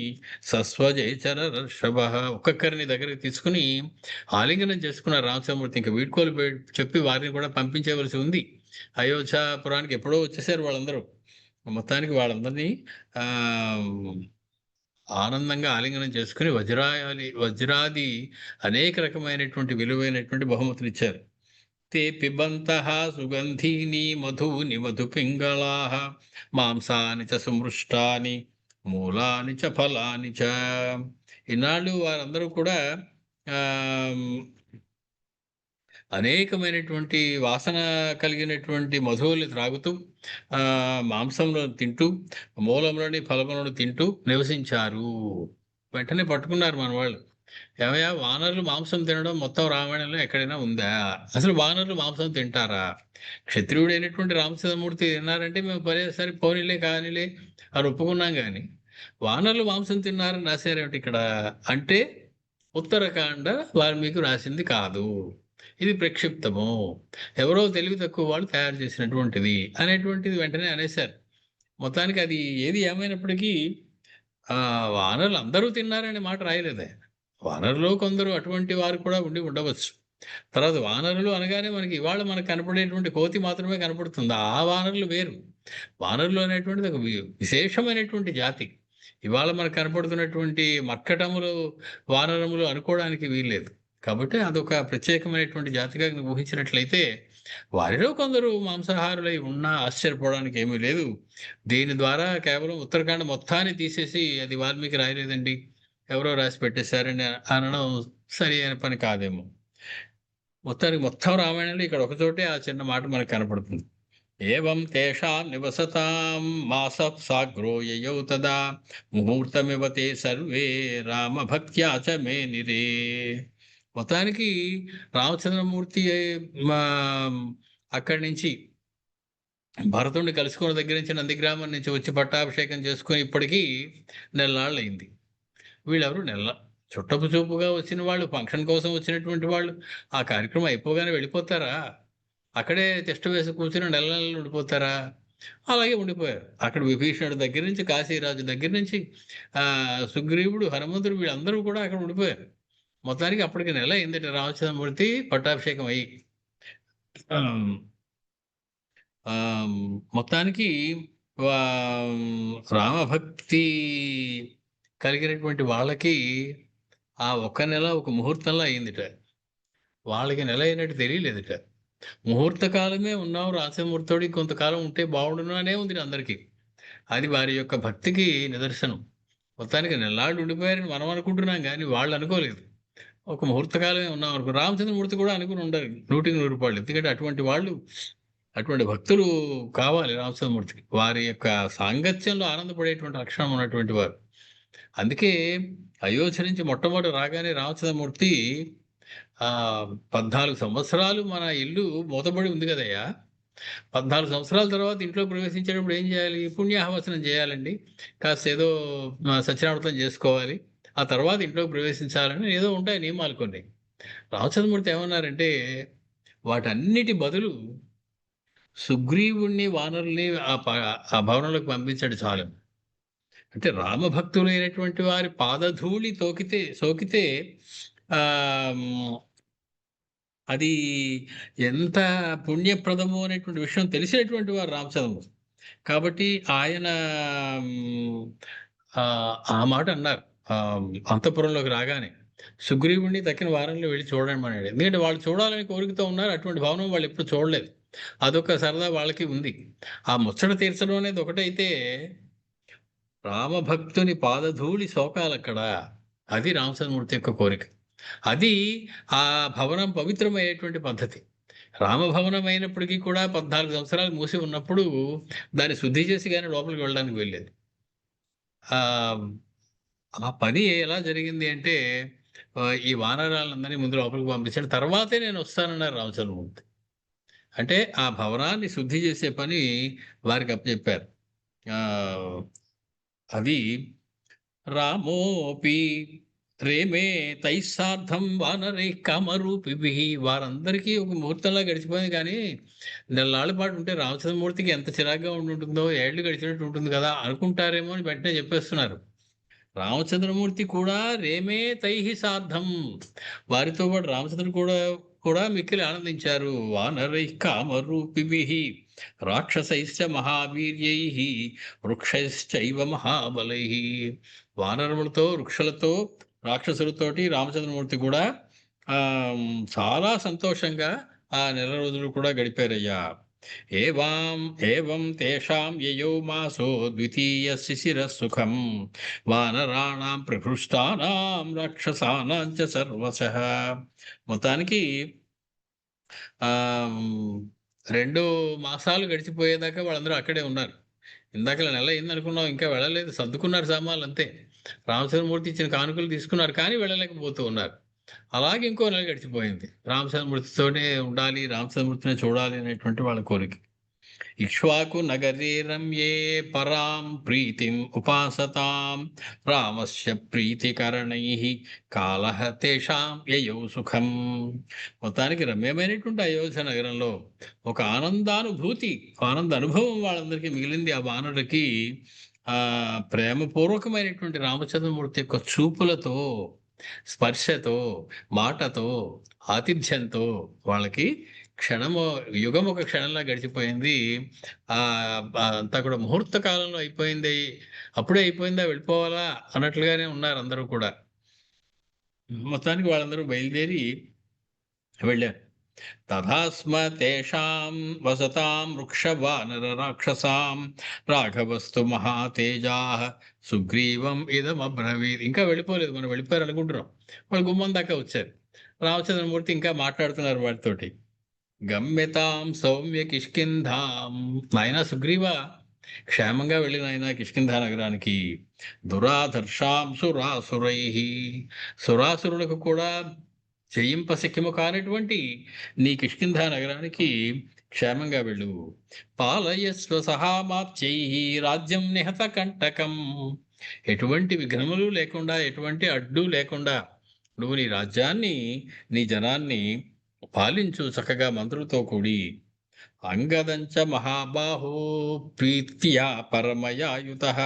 సస్వజేచర ఋషభః. ఒక్కొక్కరిని దగ్గరికి తీసుకుని ఆలింగనం చేసుకున్నారు రామచంద్రమూర్తి. ఇంకా వీడ్కోలు చెప్పి వారిని కూడా పంపించవలసి ఉంది. అయోధ్యాపురానికి ఎప్పుడో వచ్చేసారు వాళ్ళందరూ. మొత్తానికి వాళ్ళందరినీ ఆ ఆనందంగా ఆలింగనం చేసుకుని వజ్రాది అనేక రకమైనటువంటి విలువైనటువంటి బహుమతులు ఇచ్చారు. తే పిబంతః సుగంధీని మధూని మధుపింగళాః మాంసాని చ సుమృష్టాని మూలాని చ ఫలాని చ. ఈనాళ్ళు వారందరూ కూడా అనేకమైనటువంటి వాసన కలిగినటువంటి మధువుల్ని త్రాగుతూ మాంసంలో తింటూ మూలంలోని ఫలములను తింటూ నివసించారు. వెంటనే పట్టుకున్నారు మన వాళ్ళు. ఏమయ్యా, వానరులు మాంసం తినడం మొత్తం రామాయణంలో ఎక్కడైనా ఉందా? అసలు వానరులు మాంసం తింటారా? క్షత్రియుడైనటువంటి రామచంద్రమూర్తి తిన్నారంటే మేము సరే పోనీలే కానీలే అని ఒప్పుకున్నాం. కానీ వానరులు మాంసం తిన్నారని రాశారేమిటి ఇక్కడ అంటే ఉత్తరకాండ వాల్మీకి రాసింది కాదు, ఇది ప్రక్షిప్తము, ఎవరో తెలివి తక్కువ వాళ్ళు తయారు చేసినటువంటిది అనేటువంటిది వెంటనే అనేశారు. మొత్తానికి అది ఏది ఏమైనప్పటికీ వానరులు అందరూ తిన్నారనే మాట రాయలేదే. వానరులో కొందరు అటువంటి వారు కూడా ఉండవచ్చు. తర్వాత వానరులు అనగానే ఇవాళ మనకు కనపడేటువంటి కోతి మాత్రమే కనపడుతుంది. ఆ వానరులు వేరు. వానరులు అనేటువంటిది ఒక విశేషమైనటువంటి జాతి. ఇవాళ మనకు కనపడుతున్నటువంటి మర్కటములు వానరములు అనుకోవడానికి వీల్లేదు. కాబట్టి అదొక ప్రత్యేకమైనటువంటి జాతిగా ఊహించినట్లయితే వారిలో కొందరు మాంసాహారులై ఉన్నా ఆశ్చర్యపోవడానికి ఏమీ లేదు. దీని ద్వారా కేవలం ఉత్తరాఖండ్ మొత్తాన్ని తీసేసి అది వాల్మీకి రాయలేదండి, ఎవరో రాసి పెట్టేశారని అనడం సరి అయిన పని కాదేమో. మొత్తానికి మొత్తం రామాయణంలో ఇక్కడ ఒకచోటే ఆ చిన్న మాట మనకు కనపడుతుంది. ఏవం తేషాం నివసతాం మాసః సాగ్రో యయౌ తదా ముహూర్తమివ తే సర్వే రామభక్త్యా చ మేనిరే. మొత్తానికి రామచంద్రమూర్తి అక్కడి నుంచి భరతుడిని కలుసుకున్న దగ్గర నుంచి నందిగ్రామం నుంచి వచ్చి పట్టాభిషేకం చేసుకుని ఇప్పటికీ నెలనాళ్ళు అయింది. వీళ్ళెవరు చుట్టపు చూపుగా వచ్చిన వాళ్ళు, ఫంక్షన్ కోసం వచ్చినటువంటి వాళ్ళు ఆ కార్యక్రమం అయిపోగానే వెళ్ళిపోతారా? అక్కడే తిష్ట వేసి కూర్చుని నెలలు ఉండిపోతారా? అలాగే ఉండిపోయారు. అక్కడ విభీషణుడి దగ్గర నుంచి, కాశీరాజు దగ్గర నుంచి సుగ్రీవుడు, హనుమంతుడు వీళ్ళందరూ కూడా అక్కడ ఉండిపోయారు. మొత్తానికి అప్పటికి నెల అయిందట రామచంద్రమూర్తి పట్టాభిషేకం అయ్యి. మొత్తానికి రామభక్తి కలిగినటువంటి వాళ్ళకి ఆ ఒక్క నెల ఒక ముహూర్తంలో అయిందిట. వాళ్ళకి నెల అయినట్టు తెలియలేదుట. ముహూర్త కాలమే ఉన్నాం రామచంద్రమూర్తితోడి, కొంతకాలం ఉంటే బాగుండును అనే ఉంది అందరికీ. అది వారి యొక్క భక్తికి నిదర్శనం. మొత్తానికి నెలలాళ్ళు ఉండిపోయారని మనం అనుకుంటున్నాం, కానీ వాళ్ళు అనుకోలేదు. ఒక ముహూర్తకాలమే ఉన్నాం అనుకో. రామచంద్రమూర్తి కూడా అనుకుని ఉండరు 100 రూపాయలు. ఎందుకంటే అటువంటి వాళ్ళు, అటువంటి భక్తులు కావాలి రామచంద్రమూర్తికి. వారి యొక్క సాంగత్యంలో ఆనందపడేటువంటి లక్షణం ఉన్నటువంటి వారు. అందుకే అయోధ్య నుంచి మొట్టమొదటి రాగానే రామచంద్రమూర్తి 14 సంవత్సరాలు మన ఇల్లు మూతబడి ఉంది కదయ్యా, 14 సంవత్సరాల తర్వాత ఇంట్లో ప్రవేశించేటప్పుడు ఏం చేయాలి? పుణ్యాహవచనం చేయాలండి, కాస్త ఏదో సత్యనామృతం చేసుకోవాలి, ఆ తర్వాత ఇంట్లోకి ప్రవేశించాలని ఏదో ఉంటాయి నియమాలు కొన్ని. రామచంద్రమూర్తి ఏమన్నారంటే వాటన్నిటి బదులు సుగ్రీవుణ్ణి, వానరుల్ని ఆ భవనంలోకి పంపించాడు చాలు. అంటే రామభక్తులైనటువంటి వారి పాదధూళి సోకితే అది ఎంత పుణ్యప్రదము అనేటువంటి విషయం తెలిసినటువంటి వారు రామచంద్రమూర్తి. కాబట్టి ఆయన ఆ మాట అన్నారు అంతఃపురంలోకి రాగానే. సుగ్రీవుణ్ణి తక్కిన వారంలో వెళ్ళి చూడండి అన్నాడు. ఎందుకంటే వాళ్ళు చూడాలని కోరికతో ఉన్నారు. అటువంటి భవనం వాళ్ళు ఎప్పుడు చూడలేదు. అదొక సరదా వాళ్ళకి ఉంది. ఆ ముచ్చట తీర్చడం అనేది ఒకటైతే రామభక్తుని పాదధూళి సోకాలక్కడ, అది రామచంద్రమూర్తి యొక్క కోరిక. అది ఆ భవనం పవిత్రమయ్యేటువంటి పద్ధతి. రామభవనం అయినప్పటికీ కూడా 14 సంవత్సరాలు మూసి ఉన్నప్పుడు దాన్ని శుద్ధి చేసి గాని లోపలికి వెళ్ళడానికి వెళ్ళేది. ఆహ్, ఆ పని ఎలా జరిగింది అంటే ఈ వానరాళ్ళందరినీ ముందు లోపలికి పంపించాడు. తర్వాతే నేనొస్తానన్నారు రామచంద్రమూర్తి. అంటే ఆ భవనాన్ని శుద్ధి చేసే పని వారికి అప్పజెప్పారు. ఆహ్, అది రామోపి రేమే తైస్సార్థం వానరైః కామరూపిభిః వారందరికీ ఒక ముహూర్తంలా గడిచిపోయింది కానీ, నెల్లాళ్ల పాటు ఉంటే రామచంద్రమూర్తికి ఎంత చిరాకుగా ఉండుంటుందో, ఏళ్ళు గడిచినట్టు ఉంటుంది కదా! అనుకుంటారేమో అని వెంటనే చెప్పేస్తున్నారు. రామచంద్రమూర్తి కూడా రేమే తైః సార్ధం వారితో పాటు రామచంద్రుడు కూడా మిక్కిలి ఆనందించారు. వానరైః కామరూపిభిః రాక్షసైశ్చ మహావీర్యైః వృక్షైశ్చైవ మహాబలైః వానరములతో, వృక్షులతో, రాక్షసులతోటి రామచంద్రమూర్తి కూడా చాలా సంతోషంగా ఆ నెల రోజులు కూడా గడిపారయ్యా. ఏవాం ఏవం తేషాం యయౌ మాసో ద్వితీయ శిశిర సుఖం వానరాణాం ప్రహృష్టానాం రాక్షసానాం చ సర్వశః. మొత్తానికి ఆహ్, 2 మాసాలు గడిచిపోయేదాకా వాళ్ళందరూ అక్కడే ఉన్నారు. ఇందాకలా నెల అయిందనుకున్నాం, ఇంకా వెళ్ళలేదు. సర్దుకున్నారు సామాన్లంతే. రామచంద్రమూర్తి ఇచ్చిన కానుకలు తీసుకున్నారు కానీ వెళ్ళలేకపోతూ ఉన్నారు. అలాగే ఇంకో నెల గడిచిపోయింది. రామచంద్రమూర్తితోనే ఉండాలి, రామచంద్రమూర్తినే చూడాలి అనేటువంటి వాళ్ళ కోరిక. ఇక్ష్వాకు నగరే రమ్యే పరాం ప్రీతిం ఉపాసతాం రామస్య ప్రీతికరణైః కాలః తేషాం యయౌ సుఖం. మొత్తానికి రమ్యమైనటువంటి అయోధ్య నగరంలో ఒక ఆనందానుభూతి, ఆనంద అనుభవం వాళ్ళందరికీ మిగిలింది. ఆ వానరులకి ప్రేమపూర్వకమైనటువంటి రామచంద్రమూర్తి యొక్క చూపులతో, స్పర్శతో, మాటతో, ఆతిథ్యంతో వాళ్ళకి క్షణము యుగం ఒక క్షణంలా గడిచిపోయింది. అంతా కూడా ముహూర్త కాలంలో అయిపోయింది. అప్పుడే అయిపోయిందా, వెళ్ళిపోవాలా అన్నట్లుగానే ఉన్నారు అందరూ కూడా. మొత్తానికి వాళ్ళందరూ బయలుదేరి వెళ్ళారు. తథాస్మ తేషాం వసతాం వృక్షవానర రాక్షసాం రాఘవస్తు మహాతేజాః సుగ్రీవం ఇదమబ్రవీత్. ఇంకా వెళ్ళిపోలేదు, మనం వెళ్ళిపోయారు అనుకుంటున్నాం. వాళ్ళు గుమ్మం దాకా వచ్చారు. రామచంద్రమూర్తి ఇంకా మాట్లాడుతున్నారు వాటితోటి. గమ్యతాం సౌమ్య కిష్కింధాం. నాయనా సుగ్రీవా, క్షేమంగా వెళ్ళి నాయనా కిష్కింధా నగరానికి. దురాధర్షాం సురాసురైః. సురాసురులకు కూడా జయింపశక్యము కానటువంటి నీ కిష్కింధా నగరానికి క్షేమంగా వెళ్ళు. పాలయస్వ సహామాత్యైః రాజ్యం నిహత కంటకం. ఎటువంటి విఘ్నములు లేకుండా, ఎటువంటి అడ్డు లేకుండా నువ్వు నీ రాజ్యాన్ని, నీ జనాన్ని పాలించు చక్కగా మంత్రులతో కూడి. అంగదంచ మహాబాహో ప్రీత్యా పరమయాయుతః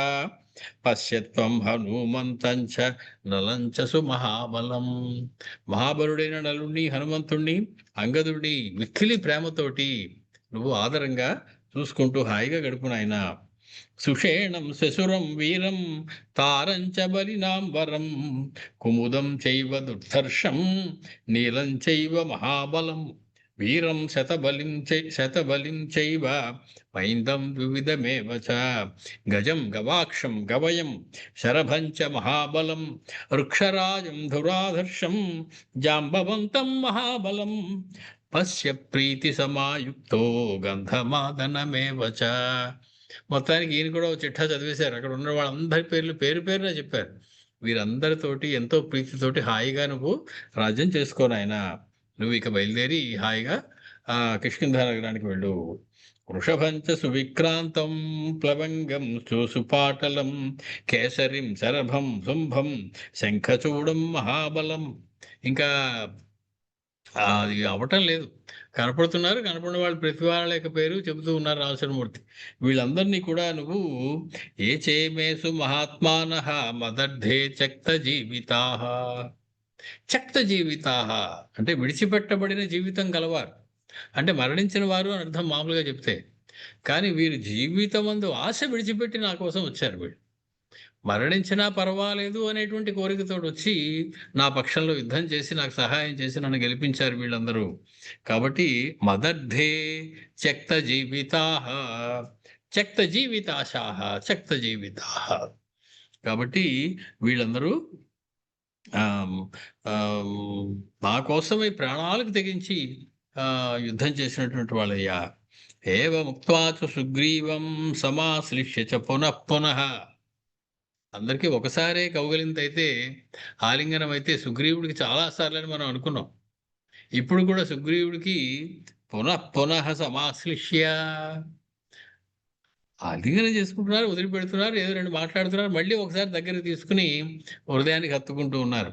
పశ్యత్వం హనుమంతంచ నలంచ సుమహాబలం. మహాబలుడైన నలుణ్ణి, హనుమంతుణ్ణి, అంగదుడిని మిక్కిలి ప్రేమతోటి నువ్వు ఆదరంగా చూసుకుంటూ హాయిగా గడుపు నాయనా. సుషేణం శశురం వీరం తారంచ బలినాం వరం కుముదం చైవ దుర్ధర్షం నీలం చైవ మహాబలం వీరం శతబలిం చైవ వైందం వివిధమేవ చ గజం గవాక్షం గవయం శరభం చ మహాబలం వృక్షరాజం ధురాధర్షం జాంబవంతం మహాబలం పశ్య ప్రీతి సమాయుక్తో గంధమాదనమేవ చ. మొత్తానికి ఈయన కూడా ఒక చిట్టా చదివేశారు. అక్కడ ఉన్న వాళ్ళందరి పేరున చెప్పారు. వీరందరితోటి ఎంతో ప్రీతితోటి హాయిగా నువ్వు రాజ్యం చేసుకో నాయనా. నువ్వు ఇక బయలుదేరి హాయిగా కిష్కింధా నగరానికి వెళ్ళు. వృషభంచ సువిక్రాంతం ప్లవంగం సుపాటలం కేసరిం శరభం శుంభం శంఖచూడం మహాబలం. ఇంకా అది అవటం లేదు. కనపడిన వాళ్ళు ప్రతి వాళ్ళ యొక్క పేరు చెబుతూ ఉన్నారు రామచంద్రమూర్తి. వీళ్ళందరినీ కూడా నువ్వు ఏ చేమేసు మహాత్మానః మదర్థే త్యక్త జీవితాః. త్యక్త జీవితాః అంటే విడిచిపెట్టబడిన జీవితం గలవారు, అంటే మరణించిన వారు అని అర్థం మామూలుగా చెప్తే. కానీ వీరు జీవితమందు ఆశ విడిచిపెట్టి నా కోసం వచ్చారు. వీళ్ళు మరణించినా పర్వాలేదు అనేటువంటి కోరికతో వచ్చి నా పక్షంలో యుద్ధం చేసి నాకు సహాయం చేసి నన్ను గెలిపించారు వీళ్ళందరూ. కాబట్టి మదర్థే త్యక్త జీవితాః త్యక్త జీవితాశాః త్యక్త జీవితాః. కాబట్టి వీళ్ళందరూ నా కోసమై ప్రాణాలకు తెగించి యుద్ధం చేసినటువంటి వాళ్ళయ్యా. ఏవముక్త్వా చ సుగ్రీవం సమాశ్లిష్య చ పునః పునః. అందరికీ ఒకసారే కౌగలింతైతే ఆలింగనం అయితే సుగ్రీవుడికి చాలా సార్లని మనం అనుకున్నాం. ఇప్పుడు కూడా సుగ్రీవుడికి పునః పునః సమాశ్లిష్య ఆలింగనం చేసుకుంటున్నారు, వదిలిపెడుతున్నారు, ఏదో రెండు మాట్లాడుతున్నారు, మళ్ళీ ఒకసారి దగ్గరికి తీసుకుని హృదయానికి హత్తుకుంటూ ఉన్నారు.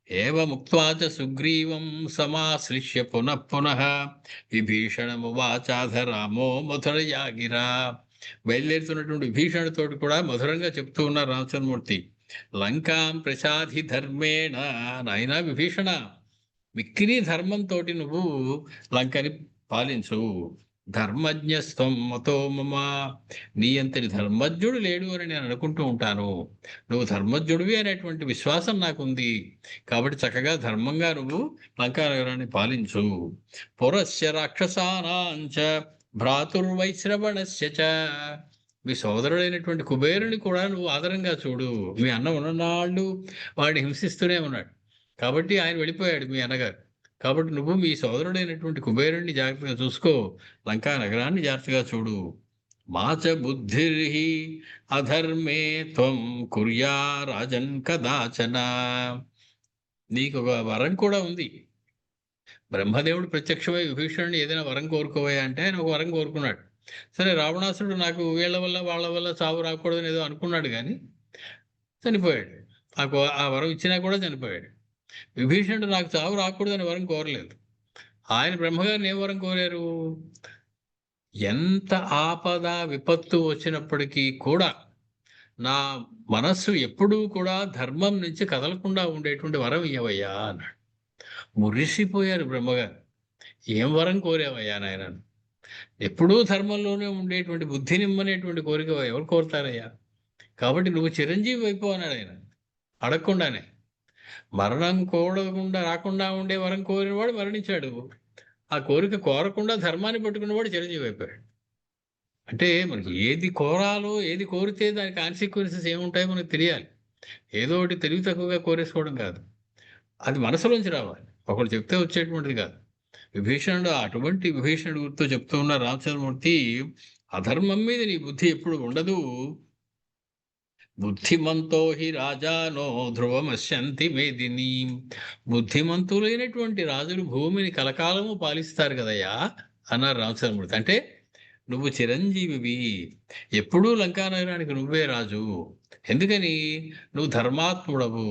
ఏవముక్త్వా చ సుగ్రీవం సమాశ్లిష్య పునః పునః విభీషణమువాచాథ రామో మధురయా గిరా. బయలుదేరుతున్నటువంటి విభీషణుడితోటి కూడా మధురంగా చెప్తూ ఉన్నారు రామచంద్రమూర్తి. లంకాం ప్రసాధి ధర్మేణ. నాయనా విభీషణ, మిక్కిలి ధర్మంతో నువ్వు లంకని పాలించు. ధర్మజ్ఞస్వం మతో మమ. నీ అంతటి ధర్మజ్ఞుడు లేడు అని నేను అనుకుంటూ ఉంటాను. నువ్వు ధర్మజ్ఞుడివి అనేటువంటి విశ్వాసం నాకుంది. కాబట్టి చక్కగా ధర్మంగా నువ్వు లంకా నగరాన్ని పాలించు. పురస్య రాక్షసానాంచ భ్రాతుర్వైశ్రవణస్య చ. మీ సోదరుడైనటువంటి కుబేరుని కూడా నువ్వు ఆదరంగా చూడు. మీ అన్న ఉన్ననాళ్ళు వాడిని హింసిస్తూనే ఉన్నాడు, కాబట్టి ఆయన వెళ్ళిపోయాడు మీ అన్నగారు. కాబట్టి నువ్వు మీ సోదరుడైనటువంటి కుబేరుణ్ణి జాగ్రత్తగా చూసుకో, లంకా నగరాన్ని జాగ్రత్తగా చూడు. మాచ బుద్ధిర్హి అధర్మే త్వం కుర్యా రాజన్ కదాచన. నీకు ఒక వరం కూడా ఉంది. బ్రహ్మదేవుడు ప్రత్యక్షమై విభీషణుని ఏదైనా వరం కోరుకోవా అంటే ఆయన ఒక వరం కోరుకున్నాడు. సరే, రావణాసురుడు నాకు వీళ్ళ వల్ల వాళ్ళ వల్ల చావు రాకూడదని ఏదో అనుకున్నాడు, కానీ చనిపోయాడు. ఆ వరం ఇచ్చినా కూడా చనిపోయాడు. విభీషణుడు నాకు చావు రాకూడదని వరం కోరలేదు. ఆయన బ్రహ్మగారిని ఏం వరం కోరారు? ఎంత ఆపద విపత్తు వచ్చినప్పటికీ కూడా నా మనస్సు ఎప్పుడూ కూడా ధర్మం నుంచి కదలకుండా ఉండేటువంటి వరం ఇయ్యవయ్యా అన్నాడు. మురిసిపోయారు బ్రహ్మగారు. ఏం వరం కోరావయ్యా నాయన? ఎప్పుడూ ధర్మంలోనే ఉండేటువంటి బుద్ధి నిమ్మనేటువంటి కోరిక ఎవరు కోరుతారయ్యా? కాబట్టి నువ్వు చిరంజీవి అయిపో అన్నాడు ఆయన అడగకుండానే. మరణం రాకుండా ఉండే వరం కోరినవాడు మరణించాడు. ఆ కోరిక కోరకుండా ధర్మాన్ని పట్టుకున్నవాడు చిరంజీవి అయిపోయాడు. అంటే మనకి ఏది కోరాలో, ఏది కోరితే దాని కాన్సిక్వెన్సెస్ ఏముంటాయో మనకు తెలియాలి. ఏదో ఒకటి తెలివి తక్కువగా కోరేసుకోవడం కాదు, అది మనసులోంచి రావాలి, ఒకరు చెప్తే వచ్చేటువంటిది కాదు. అటువంటి విభీషణుడు గుర్తు చెప్తూ ఉన్న రామచంద్రమూర్తి, అధర్మం మీద నీ బుద్ధి ఎప్పుడు ఉండదు. బుద్ధిమంతో హి రాజానో ధ్రువమశ్యంతి మేదిని. బుద్ధిమంతులైనటువంటి రాజులు భూమిని కలకాలము పాలిస్తారు కదయ్యా అన్నారు రామచంద్రమూర్తి. అంటే నువ్వు చిరంజీవివి, ఎప్పుడూ లంకానగరానికి నువ్వే రాజు. ఎందుకని? నువ్వు ధర్మాత్ముడవు.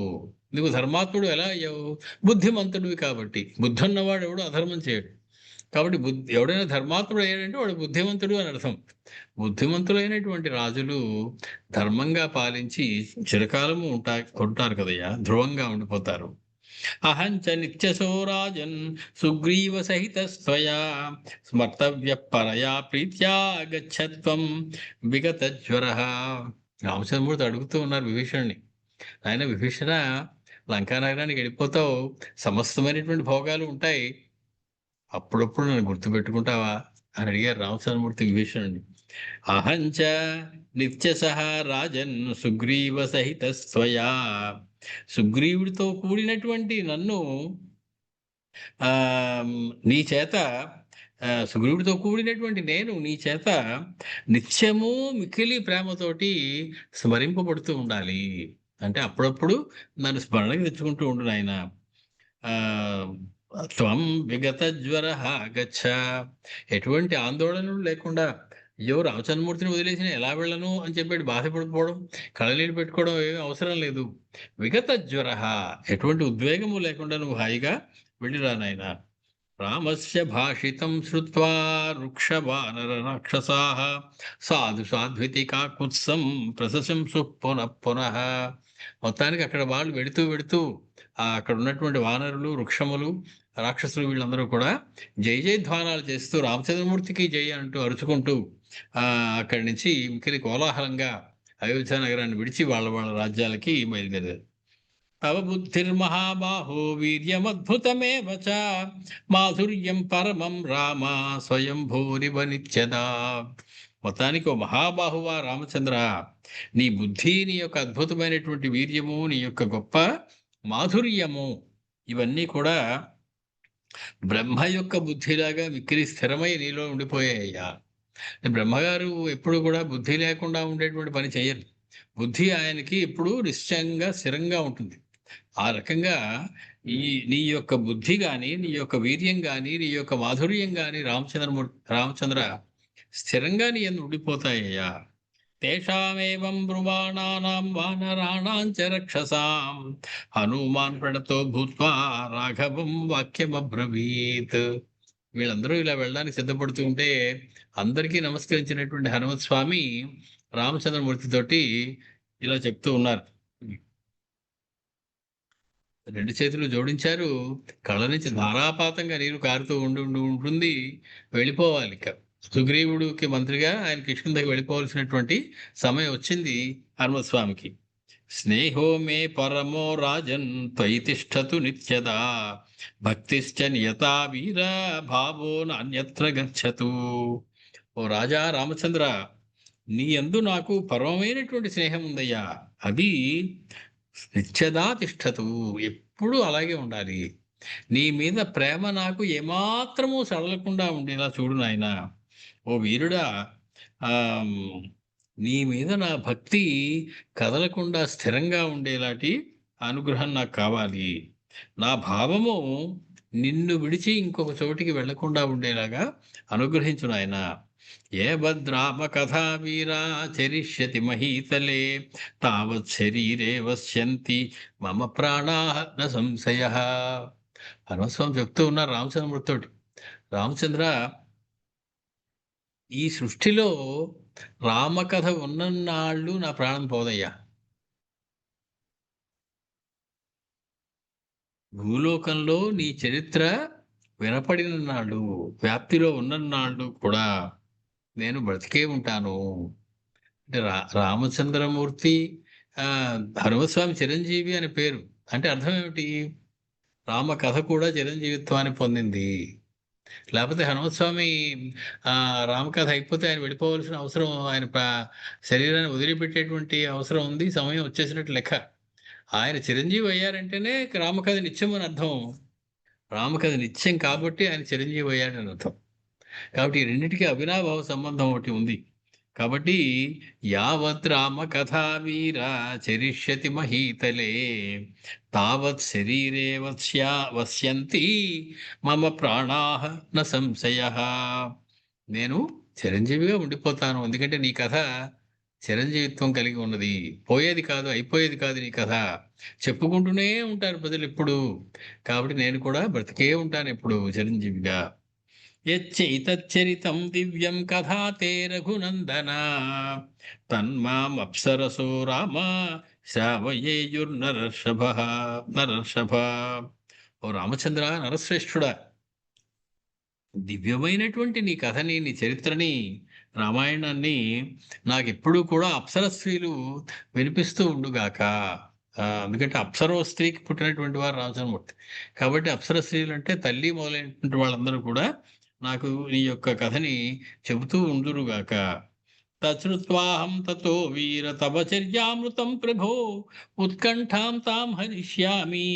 నువ్వు ధర్మాత్ముడు ఎలా అయ్యావు? బుద్ధిమంతుడివి కాబట్టి. బుద్ధి ఉన్నవాడు ఎవడు అధర్మం చేయడు. కాబట్టి ఎవడైనా ధర్మాత్ముడు అయ్యాడంటే వాడు బుద్ధిమంతుడు అని అర్థం. బుద్ధిమంతులైనటువంటి రాజులు ధర్మంగా పాలించి చిరకాలము ఉంటారు కదయ్యా, ధ్రువంగా ఉండిపోతారు. అహంచ నిత్యసో రాజన్ సుగ్రీవ సహిత స్వయా స్మర్తవ్య పరయా ప్రీత్యా గచ్చత్వం విగత జ్వర. రామచంద్రమూర్తి అడుగుతూ ఉన్నారు విభీషణుని, ఆయన విభీషణ, లంకానగరానికి వెళ్ళిపోతావు, సమస్తమైనటువంటి భోగాలు ఉంటాయి, అప్పుడప్పుడు నన్ను గుర్తుపెట్టుకుంటావా అని అడిగారు రామచంద్రమూర్తి విభీషణుని. అహంచ నిత్యసహ రాజన్ సుగ్రీవ సహిత స్వయా. సుగ్రీవుడితో కూడినటువంటి నన్ను నీ చేత, సుగ్రీవుడితో కూడినటువంటి నేను నీ చేత నిత్యము మిక్కిలి ప్రేమతోటి స్మరింపబడుతూ ఉండాలి. అంటే అప్పుడప్పుడు నన్ను స్మరణకి తెచ్చుకుంటూ ఉండు నాయన. త్వం విగత జ్వర గచ్చ. ఎటువంటి ఆందోళనలు లేకుండా, అయ్యో రామచంద్రమూర్తిని వదిలేసిన ఎలా వెళ్ళను అని చెప్పి బాధపడిపోవడం, కళ్ళనీళ్ళు పెట్టుకోవడం ఏమీ అవసరం లేదు. విగత జ్వర, ఎటువంటి ఉద్వేగము లేకుండా నువ్వు హాయిగా వెళ్ళిరా నాయన. రామస్య భాషితం శ్రుత్వా వృక్షవానర రాక్షసాః సాధు సాధ్వితి కాకుత్సం ప్రశంసు పునః పునః. మొత్తానికి అక్కడ వాళ్ళు వెడుతూ అక్కడ ఉన్నటువంటి వానరులు, వృక్షములు, రాక్షసులు వీళ్ళందరూ కూడా జై జయధ్వానాలు చేస్తూ రామచంద్రమూర్తికి జై అంటూ అరుచుకుంటూ అక్కడి నుంచి మిక్కిలి కోలాహలంగా అయోధ్య నగరాన్ని విడిచి వాళ్ళ రాజ్యాలకి బయలుదేరారు. తవ బుద్ధిర్మహాబాహో వీర్యమద్భుతమేవ చ మాధుర్యం పరమం రామ స్వయం భూరివ నిత్యదా. మొత్తానికి ఓ మహాబాహువా రామచంద్ర, నీ బుద్ధి, నీ యొక్క అద్భుతమైనటువంటి వీర్యము, నీ యొక్క గొప్ప మాధుర్యము, ఇవన్నీ కూడా బ్రహ్మ యొక్క బుద్ధిలాగా మిక్కిలి స్థిరమై నీలో ఉండిపోయాయ్యా. బ్రహ్మగారు ఎప్పుడు కూడా బుద్ధి లేకుండా ఉండేటువంటి పని చేయరు. బుద్ధి ఆయనకి ఎప్పుడూ నిశ్చయంగా స్థిరంగా ఉంటుంది. ఆ రకంగా ఈ నీ యొక్క బుద్ధి గాని, నీ యొక్క వీర్యం గాని, నీ యొక్క మాధుర్యం గాని రామచంద్ర స్థిరంగా నీ యందు ఉండిపోతాయ్యా. తేషామేవం బ్రువాణానాం వానరాణాం చ రక్షసాం హనుమాన్ ప్రణతో భూత్వా రాఘవం వాక్యమబ్రవీత్. వీళ్ళందరూ ఇలా వెళ్ళడానికి సిద్ధపడుతూ ఉంటే అందరికీ నమస్కరించినటువంటి హనుమత్ స్వామి రామచంద్రమూర్తితోటి ఇలా చెప్తూ ఉన్నారు. రెండు చేతులు జోడించారు. కళ్ళ నుంచి ధారాపాతంగా నీరు కారుతూ ఉంటుంది. వెళ్ళిపోవాలి ఇక. సుగ్రీవుడికి మంత్రిగా ఆయన కిష్కింధకి వెళ్ళిపోవలసినటువంటి సమయం వచ్చింది హనుమత్ స్వామికి. స్నేహో మే పరమో రాజన్ త్వయి తిష్టతు నిత్యదా భక్తిశ్చ నియతా వీర భావో నాన్యత్ర గచ్చతు. ఓ రాజా రామచంద్ర, నీ యందు నాకు పరమమైనటువంటి స్నేహం ఉందయ్యా. అది నిత్యదా తిష్టతు, ఎప్పుడూ అలాగే ఉండాలి. నీ మీద ప్రేమ నాకు ఏమాత్రము సడలకుండా ఉండేలా చూడు నాయనా. ఓ వీరుడా, ఆమ్, నీ మీద నా భక్తి కదలకుండా స్థిరంగా ఉండేలాంటి అనుగ్రహం నాకు కావాలి. నా భావము నిన్ను విడిచి ఇంకొక చోటికి వెళ్లకుండా ఉండేలాగా అనుగ్రహించు నాయన. ఏ భద్రామ కథా వీరా చరిష్యతి మహీతలే తావత్ శరీరే వశ్యంతి మమ ప్రాణా న సంశయ. హనుమస్వామి చెప్తూ ఉన్నారు రామచంద్రమూర్తితోటి. రామచంద్ర, ఈ సృష్టిలో రామకథ ఉన్నన్నాళ్ళు నా ప్రాణం పోదయ్యా. భూలోకంలో నీ చరిత్ర వినపడిన నాళ్ళు, వ్యాప్తిలో ఉన్నన్నాళ్ళు కూడా నేను బ్రతికే ఉంటాను. అంటే రామచంద్రమూర్తి హనుమస్వామి చిరంజీవి అని పేరు. అంటే అర్థం ఏమిటి? రామకథ కూడా చిరంజీవిత్వాన్ని పొందింది. లేకపోతే హనుమస్వామి రామకథ అయిపోతే ఆయన వెళ్ళిపోవలసిన అవసరం, ఆయన శరీరాన్ని వదిలిపెట్టేటువంటి అవసరం ఉంది, సమయం వచ్చేసినట్టు లెక్క. ఆయన చిరంజీవి అయ్యారంటేనే రామకథ నిత్యం అని అర్థం. రామకథ నిత్యం కాబట్టి ఆయన చిరంజీవి అయ్యాడని అర్థం. కాబట్టి ఈ రెండింటికి అవినాభావ సంబంధం ఒకటి ఉంది. కాబట్టి యావత్ రామ కథా వీర చరిష్యతి మహీతలే తావత్ శరీరే వస్యంతి మమ ప్రాణాః న సంశయః. నేను చిరంజీవిగా ఉండిపోతాను, ఎందుకంటే నీ కథ చిరంజీవిత్వం కలిగి ఉన్నది. పోయేది కాదు, అయిపోయేది కాదు నీ కథ. చెప్పుకుంటూనే ఉంటారు ప్రజలు ఎప్పుడు. కాబట్టి నేను కూడా బ్రతికే ఉంటాను ఎప్పుడు చిరంజీవిగా. యచ్చైతచ్చరితం దివ్యం కథా తే రఘునందన తన్మాం అప్సరసో రామ శ్రావయేయుర్నరర్షభ. నరర్షభ, ఓ రామచంద్ర నరశ్రేష్ఠుడా, దివ్యమైనటువంటి నీ కథని, నీ చరిత్రని, రామాయణాన్ని నాకెప్పుడూ కూడా అప్సర స్త్రీలు వినిపిస్తూ ఉండుగాక. ఎందుకంటే అప్సరో స్త్రీకి పుట్టినటువంటి వారు రామచంద్రమూర్తి. కాబట్టి అప్సర స్త్రీలు అంటే తల్లి మొదలైనటువంటి వాళ్ళందరూ కూడా నాకు నీ యొక్క కథని చెబుతూ ఉండురుగాక. తశ్రుత్వాహం తతో వీర తవ చర్యామృతం ప్రభో ఉత్కంఠాం తాం హరిష్యామి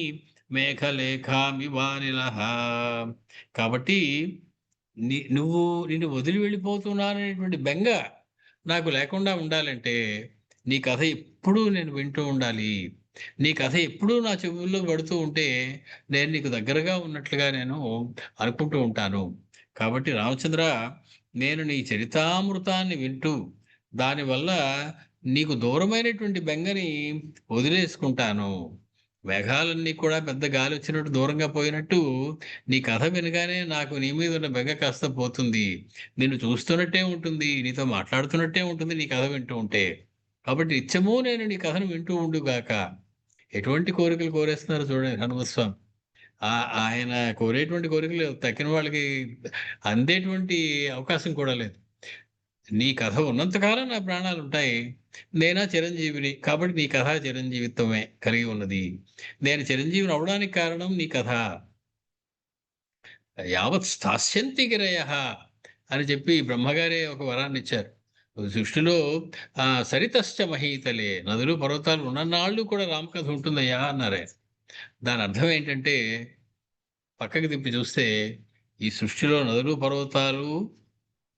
మేఘలేఖామి వానిలః. కాబట్టి నిన్ను వదిలి వెళ్ళిపోతున్నాననేటువంటి బెంగ నాకు లేకుండా ఉండాలంటే నీ కథ ఎప్పుడూ నేను వింటూ ఉండాలి. నీ కథ ఎప్పుడూ నా చెవుల్లో పడుతూ ఉంటే నేను నీకు దగ్గరగా ఉన్నట్లుగా నేను అనుకుంటూ ఉంటాను. కాబట్టి రామచంద్ర, నేను నీ చరితామృతాన్ని వింటూ దానివల్ల నీకు దూరమైనటువంటి బెంగని వదిలేసుకుంటాను. మేఘాలన్నీ కూడా పెద్ద గాలి వచ్చినట్టు దూరంగా పోయినట్టు నీ కథ వినగానే నాకు నీ మీద ఉన్న బెంగ కాస్త పోతుంది. నిన్ను చూస్తున్నట్టే ఉంటుంది, నీతో మాట్లాడుతున్నట్టే ఉంటుంది నీ కథ వింటూ ఉంటే. కాబట్టి నిత్యము నేను నీ కథను వింటూ ఉండుగాక. ఎటువంటి కోరికలు కోరేస్తున్నారు చూడండి హనుమస్వామి. ఆయన కోరేటువంటి కోరికలు తక్కిన వాళ్ళకి అందేటువంటి అవకాశం కూడా లేదు. నీ కథ ఉన్నంతకాలం నా ప్రాణాలు ఉంటాయి. నేనా చిరంజీవిని, కాబట్టి నీ కథ చిరంజీవిత్వమే కలిగి ఉన్నది. నేను చిరంజీవిని అవడానికి కారణం నీ కథ. యావత్ స్థాస్యంతి గిరయః అని చెప్పి బ్రహ్మగారే ఒక వరాన్ని ఇచ్చారు. సృష్టిలో సరితశ్చ మహీతలే, నదులు పర్వతాలు ఉన్ననాళ్ళు కూడా రామకథ ఉంటుందయ్యా అన్నారే. దాని అర్థం ఏంటంటే పక్కకి తిప్పి చూస్తే ఈ సృష్టిలో నదులు పర్వతాలు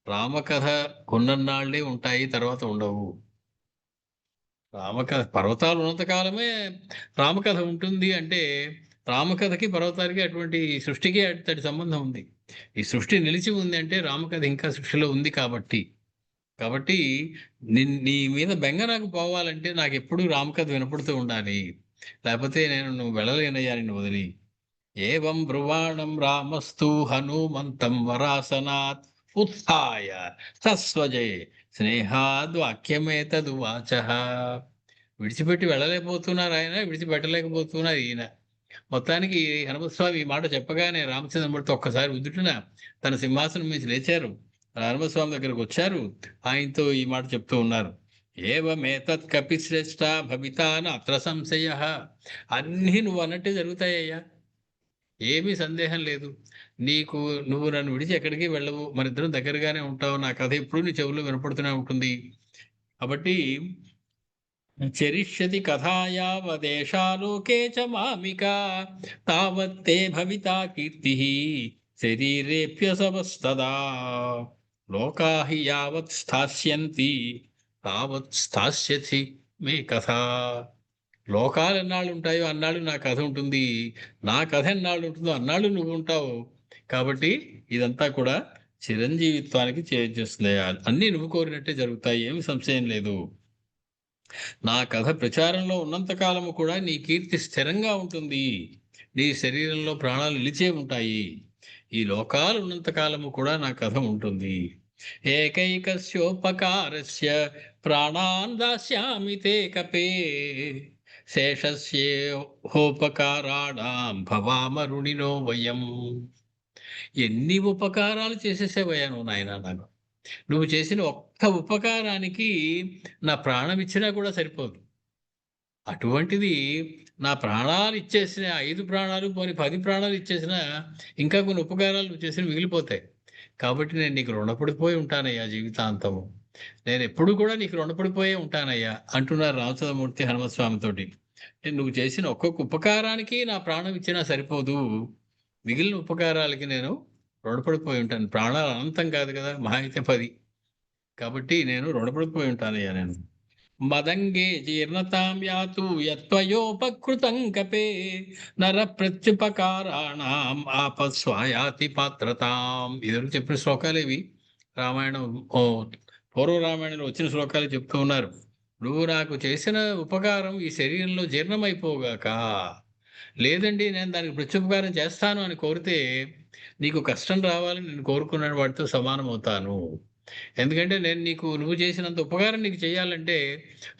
రామకథ కొన్నన్నాళ్ళే ఉంటాయి, తర్వాత ఉండవు. రామకథ పర్వతాలు ఉన్నంత కాలమే రామకథ ఉంటుంది అంటే, రామకథకి పర్వతాలకి అటువంటి సృష్టికి అతడి సంబంధం ఉంది. ఈ సృష్టి నిలిచి ఉంది అంటే రామకథ ఇంకా సృష్టిలో ఉంది కాబట్టి. కాబట్టి నీ మీద బెంగ నాకు పోవాలంటే నాకు ఎప్పుడూ రామకథ వినపడుతూ ఉండాలి. లేకపోతే నువ్వు వెళ్ళలేనయ్యా నిన్ను వదిలి. ఏవం బ్రువాణం రామస్తు హనుమంతం వరాసనాత్ ఉత్థాయ సస్వజే స్నేహాద్వాక్యమేతదువాచ. విడిచిపెట్టి వెళ్ళలేకపోతున్నారు ఆయన, విడిచిపెట్టలేకపోతున్నారు ఈయన. మొత్తానికి హనుమస్వామి ఈ మాట చెప్పగానే రామచంద్రమూర్తి ఒక్కసారి ఉదుటిన తన సింహాసనం మీద లేచారు. హనుమస్వామి దగ్గరకు వచ్చారు. ఆయనతో ఈ మాట చెప్తూ ఉన్నారు. ఏవమేతత్ కపిశ్రేష్ట భవితాన అత్ర సంశయ. అన్నీ నువ్వు అన్నట్టే జరుగుతాయ్యా, ఏమీ సందేహం లేదు. నువ్వు నన్ను విడిచి ఎక్కడికి వెళ్ళవు, మరిద్దరం దగ్గరగానే ఉంటావు. నా కథ ఎప్పుడు నీ చెవుల్లో వినపడుతూనే ఉంటుంది. కాబట్టి చరిష్యతి కథాయావదేశాలోకే చ మామికా తావత్తే భవితా కీర్తి శరీరేప్యసవస్తదా. లోకా హి యావత్ స్థాస్యంతి తావత్ స్థాస్యసి మే కథ. లోకాలు ఎన్నాళ్ళు ఉంటాయో అన్నాళ్ళు నా కథ ఉంటుంది, నా కథ ఎన్నాళ్ళు ఉంటుందో అన్నాళ్ళు నువ్వు ఉంటావు. కాబట్టి ఇదంతా కూడా చిరంజీవిత్వానికి చేస్తుంది. అన్నీ నువ్వు కోరినట్టే జరుగుతాయి, ఏమి సంశయం లేదు. నా కథ ప్రచారంలో ఉన్నంత కాలము కూడా నీ కీర్తి స్థిరంగా ఉంటుంది, నీ శరీరంలో ప్రాణాలు నిలిచే ఉంటాయి. ఈ లోకాలు ఉన్నంత కాలము కూడా నా కథ ఉంటుంది. ఏకైకస్యోపకారస్య ప్రాణాన్ దాస్యామి తే కపే శేషస్యోపకారాణాం భవామరుణినో వయం. ఎన్ని ఉపకారాలు చేసేసేవయ్యా నువ్వు నాయనా నాకు. నువ్వు చేసిన ఒక్క ఉపకారానికి నా ప్రాణం ఇచ్చినా కూడా సరిపోదు. అటువంటిది నా ప్రాణాలు ఇచ్చేసిన 5 ప్రాణాలు పోని 10 ప్రాణాలు ఇచ్చేసినా ఇంకా కొన్ని ఉపకారాలు నువ్వు చేసిన మిగిలిపోతాయి. కాబట్టి నేను నీకు రుణపడిపోయి ఉంటానయ్యా జీవితాంతము. నేను ఎప్పుడు కూడా నీకు రుణపడిపోయే ఉంటానయ్యా అంటున్నారు రామచంద్రమూర్తి హనుమస్వామితోటి. నువ్వు చేసిన ఒక్కొక్క ఉపకారానికి నా ప్రాణం ఇచ్చినా సరిపోదు, మిగిలిన ఉపకారాలకి నేను రుణపడిపోయి ఉంటాను. ప్రాణాలు అనంతం కాదు కదా, మహా అయితే 10. కాబట్టి నేను రుణపడిపోయి ఉంటానయ్యా నేను. మదంగే జీర్ణతాం యాతు యత్వయోపకృతం కపే నర ప్రత్యుపకారాణం ఆపస్వాయాతి పాత్రతాం. ఇదివరకు చెప్పిన శ్లోకాలు ఇవి. రామాయణం పూర్వ రామాయణంలో వచ్చిన శ్లోకాలు చెప్తూ ఉన్నారు. నువ్వు నాకు చేసిన ఉపకారం ఈ శరీరంలో జీర్ణమైపోగాక, లేదండి నేను దానికి ప్రత్యుపకారం చేస్తాను అని కోరితే నీకు కష్టం రావాలని నేను కోరుకున్న వాటితో సమానం అవుతాను. ఎందుకంటే నువ్వు చేసినంత ఉపకారం నీకు చేయాలంటే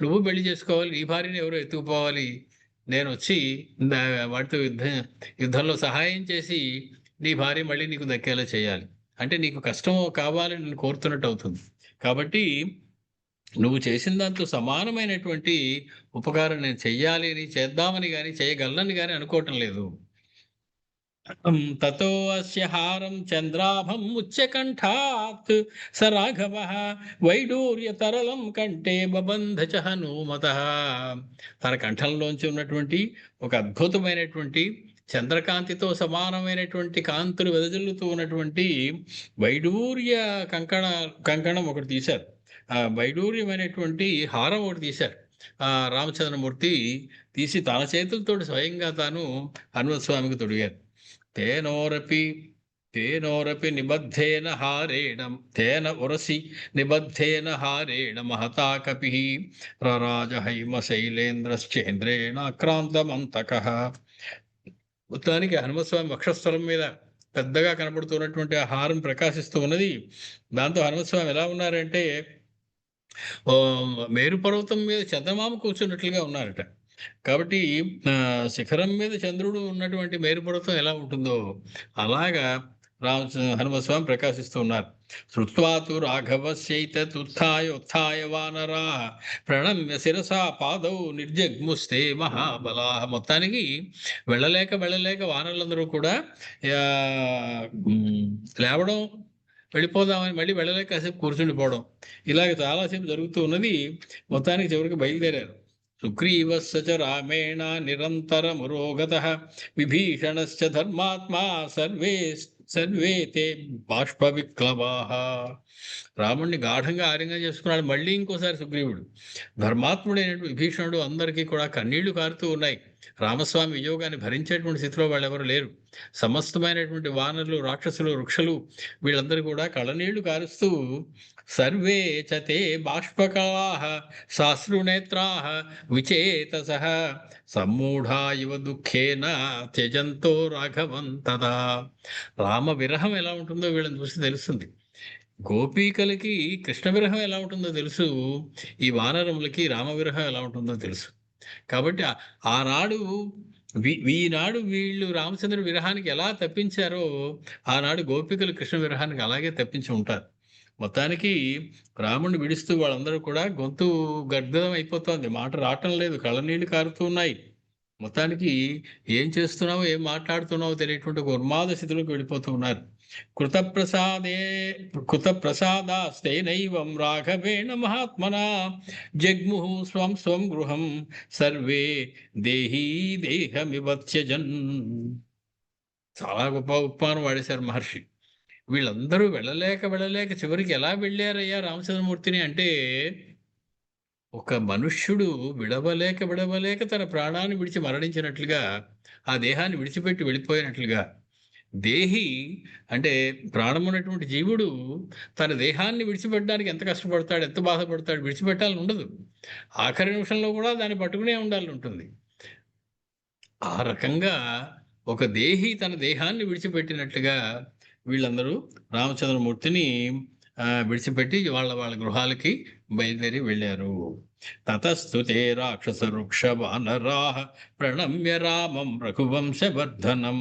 నువ్వు పెళ్లి చేసుకోవాలి, నీ భార్యని ఎవరో ఎత్తుకుపోవాలి, నేను వచ్చి వాటితో యుద్ధంలో సహాయం చేసి నీ భార్య మళ్ళీ నీకు దక్కేలా చేయాలి. అంటే నీకు కష్టం కావాలని నేను కోరుతున్నట్టు అవుతుంది. కాబట్టి నువ్వు చేసిన దాంతో సమానమైనటువంటి ఉపకారం నేను చెయ్యాలి అని, చేద్దామని కానీ చేయగలనని కానీ అనుకోవటం లేదు. తతో అస్య హారం చంద్రాభం ఉచ్యకంఠాత్ స రాఘవః వైడూర్యతరళం కంఠే బబంధ చ హనుమతః. తన కంఠంలోంచి ఉన్నటువంటి ఒక అద్భుతమైనటువంటి చంద్రకాంతితో సమానమైనటువంటి కాంతులు వెదజల్లుతూ ఉన్నటువంటి వైడూర్య కంకణం ఒకటి తీశారు. ఆ వైడూర్యమైనటువంటి హారం ఒకటి తీశారు. రామచంద్రమూర్తి తీసి తన చేతులతో స్వయంగా తాను హనుమస్వామికి తొడిగారు. తేనోరపి నిబద్ధేన హారేణ తేన ఉరసి నిబద్ధేన హారేణ మహతా కపిః రరాజ హైమ శైలేంద్రశ్చేంద్రేణ ఆక్రాంతమంతకః. మొత్తానికి హనుమస్వామి వక్షస్థలం మీద పెద్దగా కనబడుతున్నటువంటి ఆ హారం ప్రకాశిస్తూ ఉన్నది. దాంతో హనుమస్వామి ఎలా ఉన్నారంటే మేరు పర్వతం మీద చంద్రమామ కూర్చున్నట్లుగా ఉన్నారట. కాబట్టి శిఖరం మీద చంద్రుడు ఉన్నటువంటి మేరు పర్వతం ఎలా ఉంటుందో అలాగా హనుమస్వామి ప్రకాశిస్తూ ఉన్నారు. శ్రుత్వాతు రాఘవస్యైతదుత్థాయ వానరా ప్రణమ్య శిరసా పాదౌ నిర్జగ్ముస్తే మహాబలా. మొత్తానికి వెళ్ళలేక వానరులందరూ కూడా లేవడం, వెళ్ళిపోదామని మళ్ళీ వెళ్ళలేక కాసేపు కూర్చుండిపోవడం, ఇలాగ చాలాసేపు జరుగుతూ ఉన్నది. మొత్తానికి చివరికి బయలుదేరారు. సుగ్రీవస్య చ రామేణ నిరంతరమురోగతః విభీషణశ్చ ధర్మాత్మా సర్వే తే బాష్ప విక్లవాః. రాముణ్ణి గాఢంగా ఆలింగనం చేసుకున్నాడు మళ్ళీ ఇంకోసారి సుగ్రీవుడు. ధర్మాత్ముడైనటువంటి విభీషణుడు, అందరికీ కూడా కన్నీళ్లు కారుతూ ఉన్నాయి. రామస్వామి వియోగాన్ని భరించేటువంటి స్థితిలో వాళ్ళెవరు లేరు. సమస్తమైనటువంటి వానరులు, రాక్షసులు, వృక్షలు వీళ్ళందరూ కూడా కళ్ళనీళ్లు కారుస్తూ సర్వే చతే బాష్పకళాః సాశ్రునేత్రాః విచేతసః సమ్మూఢా ఇవ దుఃఖేన త్యజంతో రాఘవం తదా. రామ విరహం ఎలా ఉంటుందో వీళ్ళని చూసి తెలుస్తుంది. గోపీకలకి కృష్ణ విరహం ఎలా ఉంటుందో తెలుసు, ఈ వానరములకి రామ విరహం ఎలా ఉంటుందో తెలుసు. కాబట్టి ఆనాడు ఈనాడు వీళ్ళు రామచంద్ర విరహానికి ఎలా తప్పించారో ఆనాడు గోపికలు కృష్ణ విరహానికి అలాగే తప్పించి ఉంటారు. మొత్తానికి రాముడిని విడుస్తూ వాళ్ళందరూ కూడా గొంతు గద్గదం అయిపోతుంది, మాట రావటం లేదు, కళ్ళనీళ్లు కారుతూ ఉన్నాయి. మొత్తానికి ఏం చేస్తున్నావో ఏం మాట్లాడుతున్నావో తెలియటువంటి ఒక ఉన్మాద స్థితిలోకి వెళ్ళిపోతూ ఉన్నారు. కృతప్రసాదాస్తేనైవం రాఘవేణ మహాత్మనా జగ్ముః స్వం స్వం గృహం సర్వే దేహీ దేహమివత్యజన్. చాలా గొప్ప ఉపమానం వాడేశారు మహర్షి. వీళ్ళందరూ వెళ్ళలేక చివరికి ఎలా వెళ్ళారయ్యా రామచంద్రమూర్తిని అంటే, ఒక మనుష్యుడు విడవలేక తన ప్రాణాన్ని విడిచి మరణించినట్లుగా, ఆ దేహాన్ని విడిచిపెట్టి వెళ్ళిపోయినట్లుగా, దేహి అంటే ప్రాణం ఉన్నటువంటి జీవుడు తన దేహాన్ని విడిచిపెట్టడానికి ఎంత కష్టపడతాడు, ఎంత బాధపడతాడు. విడిచిపెట్టాలని ఉండదు, ఆఖరి నిమిషంలో కూడా దాన్ని పట్టుకునే ఉండాలని ఉంటుంది. ఆ రకంగా ఒక దేహి తన దేహాన్ని విడిచిపెట్టినట్లుగా వీళ్ళందరూ రామచంద్రమూర్తిని విడిచిపెట్టి వాళ్ళ గృహాలకి బయలుదేరి వెళ్ళారు. తతస్తుతే రాక్షస వృక్ష వానరాః ప్రణమ్య రామం రఘువంశవర్ధనం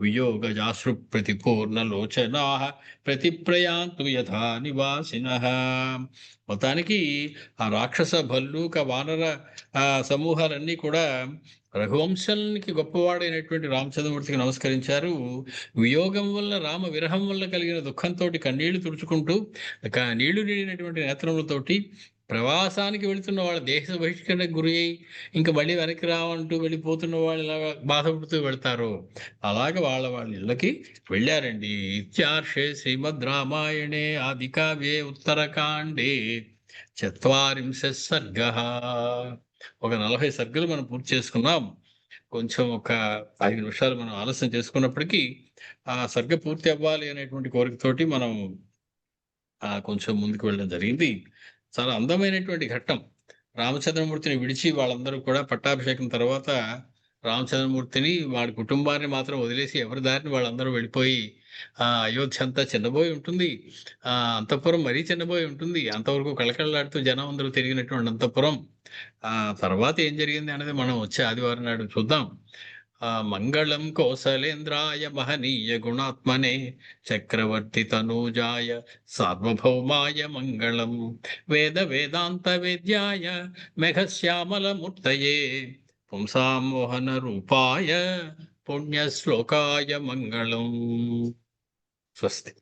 వియోగజాశ్రు ప్రతిపూర్ణలోచనాః ప్రతిప్రయాంతు యథా నివాసినః. మొత్తానికి ఆ రాక్షస భల్లూక వానర సమూహాలన్నీ కూడా రఘువంశానికి గొప్పవాడైనటువంటి రామచంద్రమూర్తికి నమస్కరించారు. వియోగం వల్ల, రామ విరహం వల్ల కలిగిన దుఃఖంతో కన్నీళ్లు తుడుచుకుంటూ, నీళ్లు నిండినటువంటి నేత్రములతోటి ప్రవాసానికి వెళుతున్న వాళ్ళ దేశ బహిష్కరణకు గురి అయి ఇంకా మళ్ళీ వెనక్కి రావంటూ వెళ్ళిపోతున్న వాళ్ళు ఇలా బాధపడుతూ వెళ్తారు, అలాగ వాళ్ళ ఇళ్ళకి వెళ్ళారండి. ఇత్యార్షే శ్రీమద్ రామాయణే ఆది కావ్యే ఉత్తరకాండే 40 సర్గః. ఒక 40 సర్గలు మనం పూర్తి చేసుకున్నాం. కొంచెం ఒక 5 నిమిషాలు మనం ఆలస్యం చేసుకున్నప్పటికీ ఆ సర్గ పూర్తి అవ్వాలి అనేటువంటి కోరికతోటి మనం కొంచెం ముందుకు వెళ్ళడం జరిగింది. చాలా అందమైనటువంటి ఘట్టం. రామచంద్రమూర్తిని విడిచి వాళ్ళందరూ కూడా పట్టాభిషేకం తర్వాత రామచంద్రమూర్తిని, వాడి కుటుంబాన్ని మాత్రం వదిలేసి ఎవరి దారిని వాళ్ళందరూ వెళ్ళిపోయి అయోధ్య అంతా చిన్నబోయి ఉంటుంది. అంతఃపురం మరీ చిన్నబోయి ఉంటుంది. అంతవరకు కళకళలాడుతూ జనం అందరూ తిరిగినటువంటి అంతఃపురం తర్వాత ఏం జరిగింది అనేది మనం వచ్చే ఆదివారం నాడు చూద్దాం. మంగళం కౌసలేంద్రాయ మహనీయ గుణాత్మనే చక్రవర్తి తనూజాయ సార్వభౌమాయ మంగళం వేద వేదాంత వేద్యాయ మేఘశ్యామల మూర్తయే పుంసాం మోహన రూపాయ పుణ్యశ్లోకాయ మంగళం. స్వస్తి.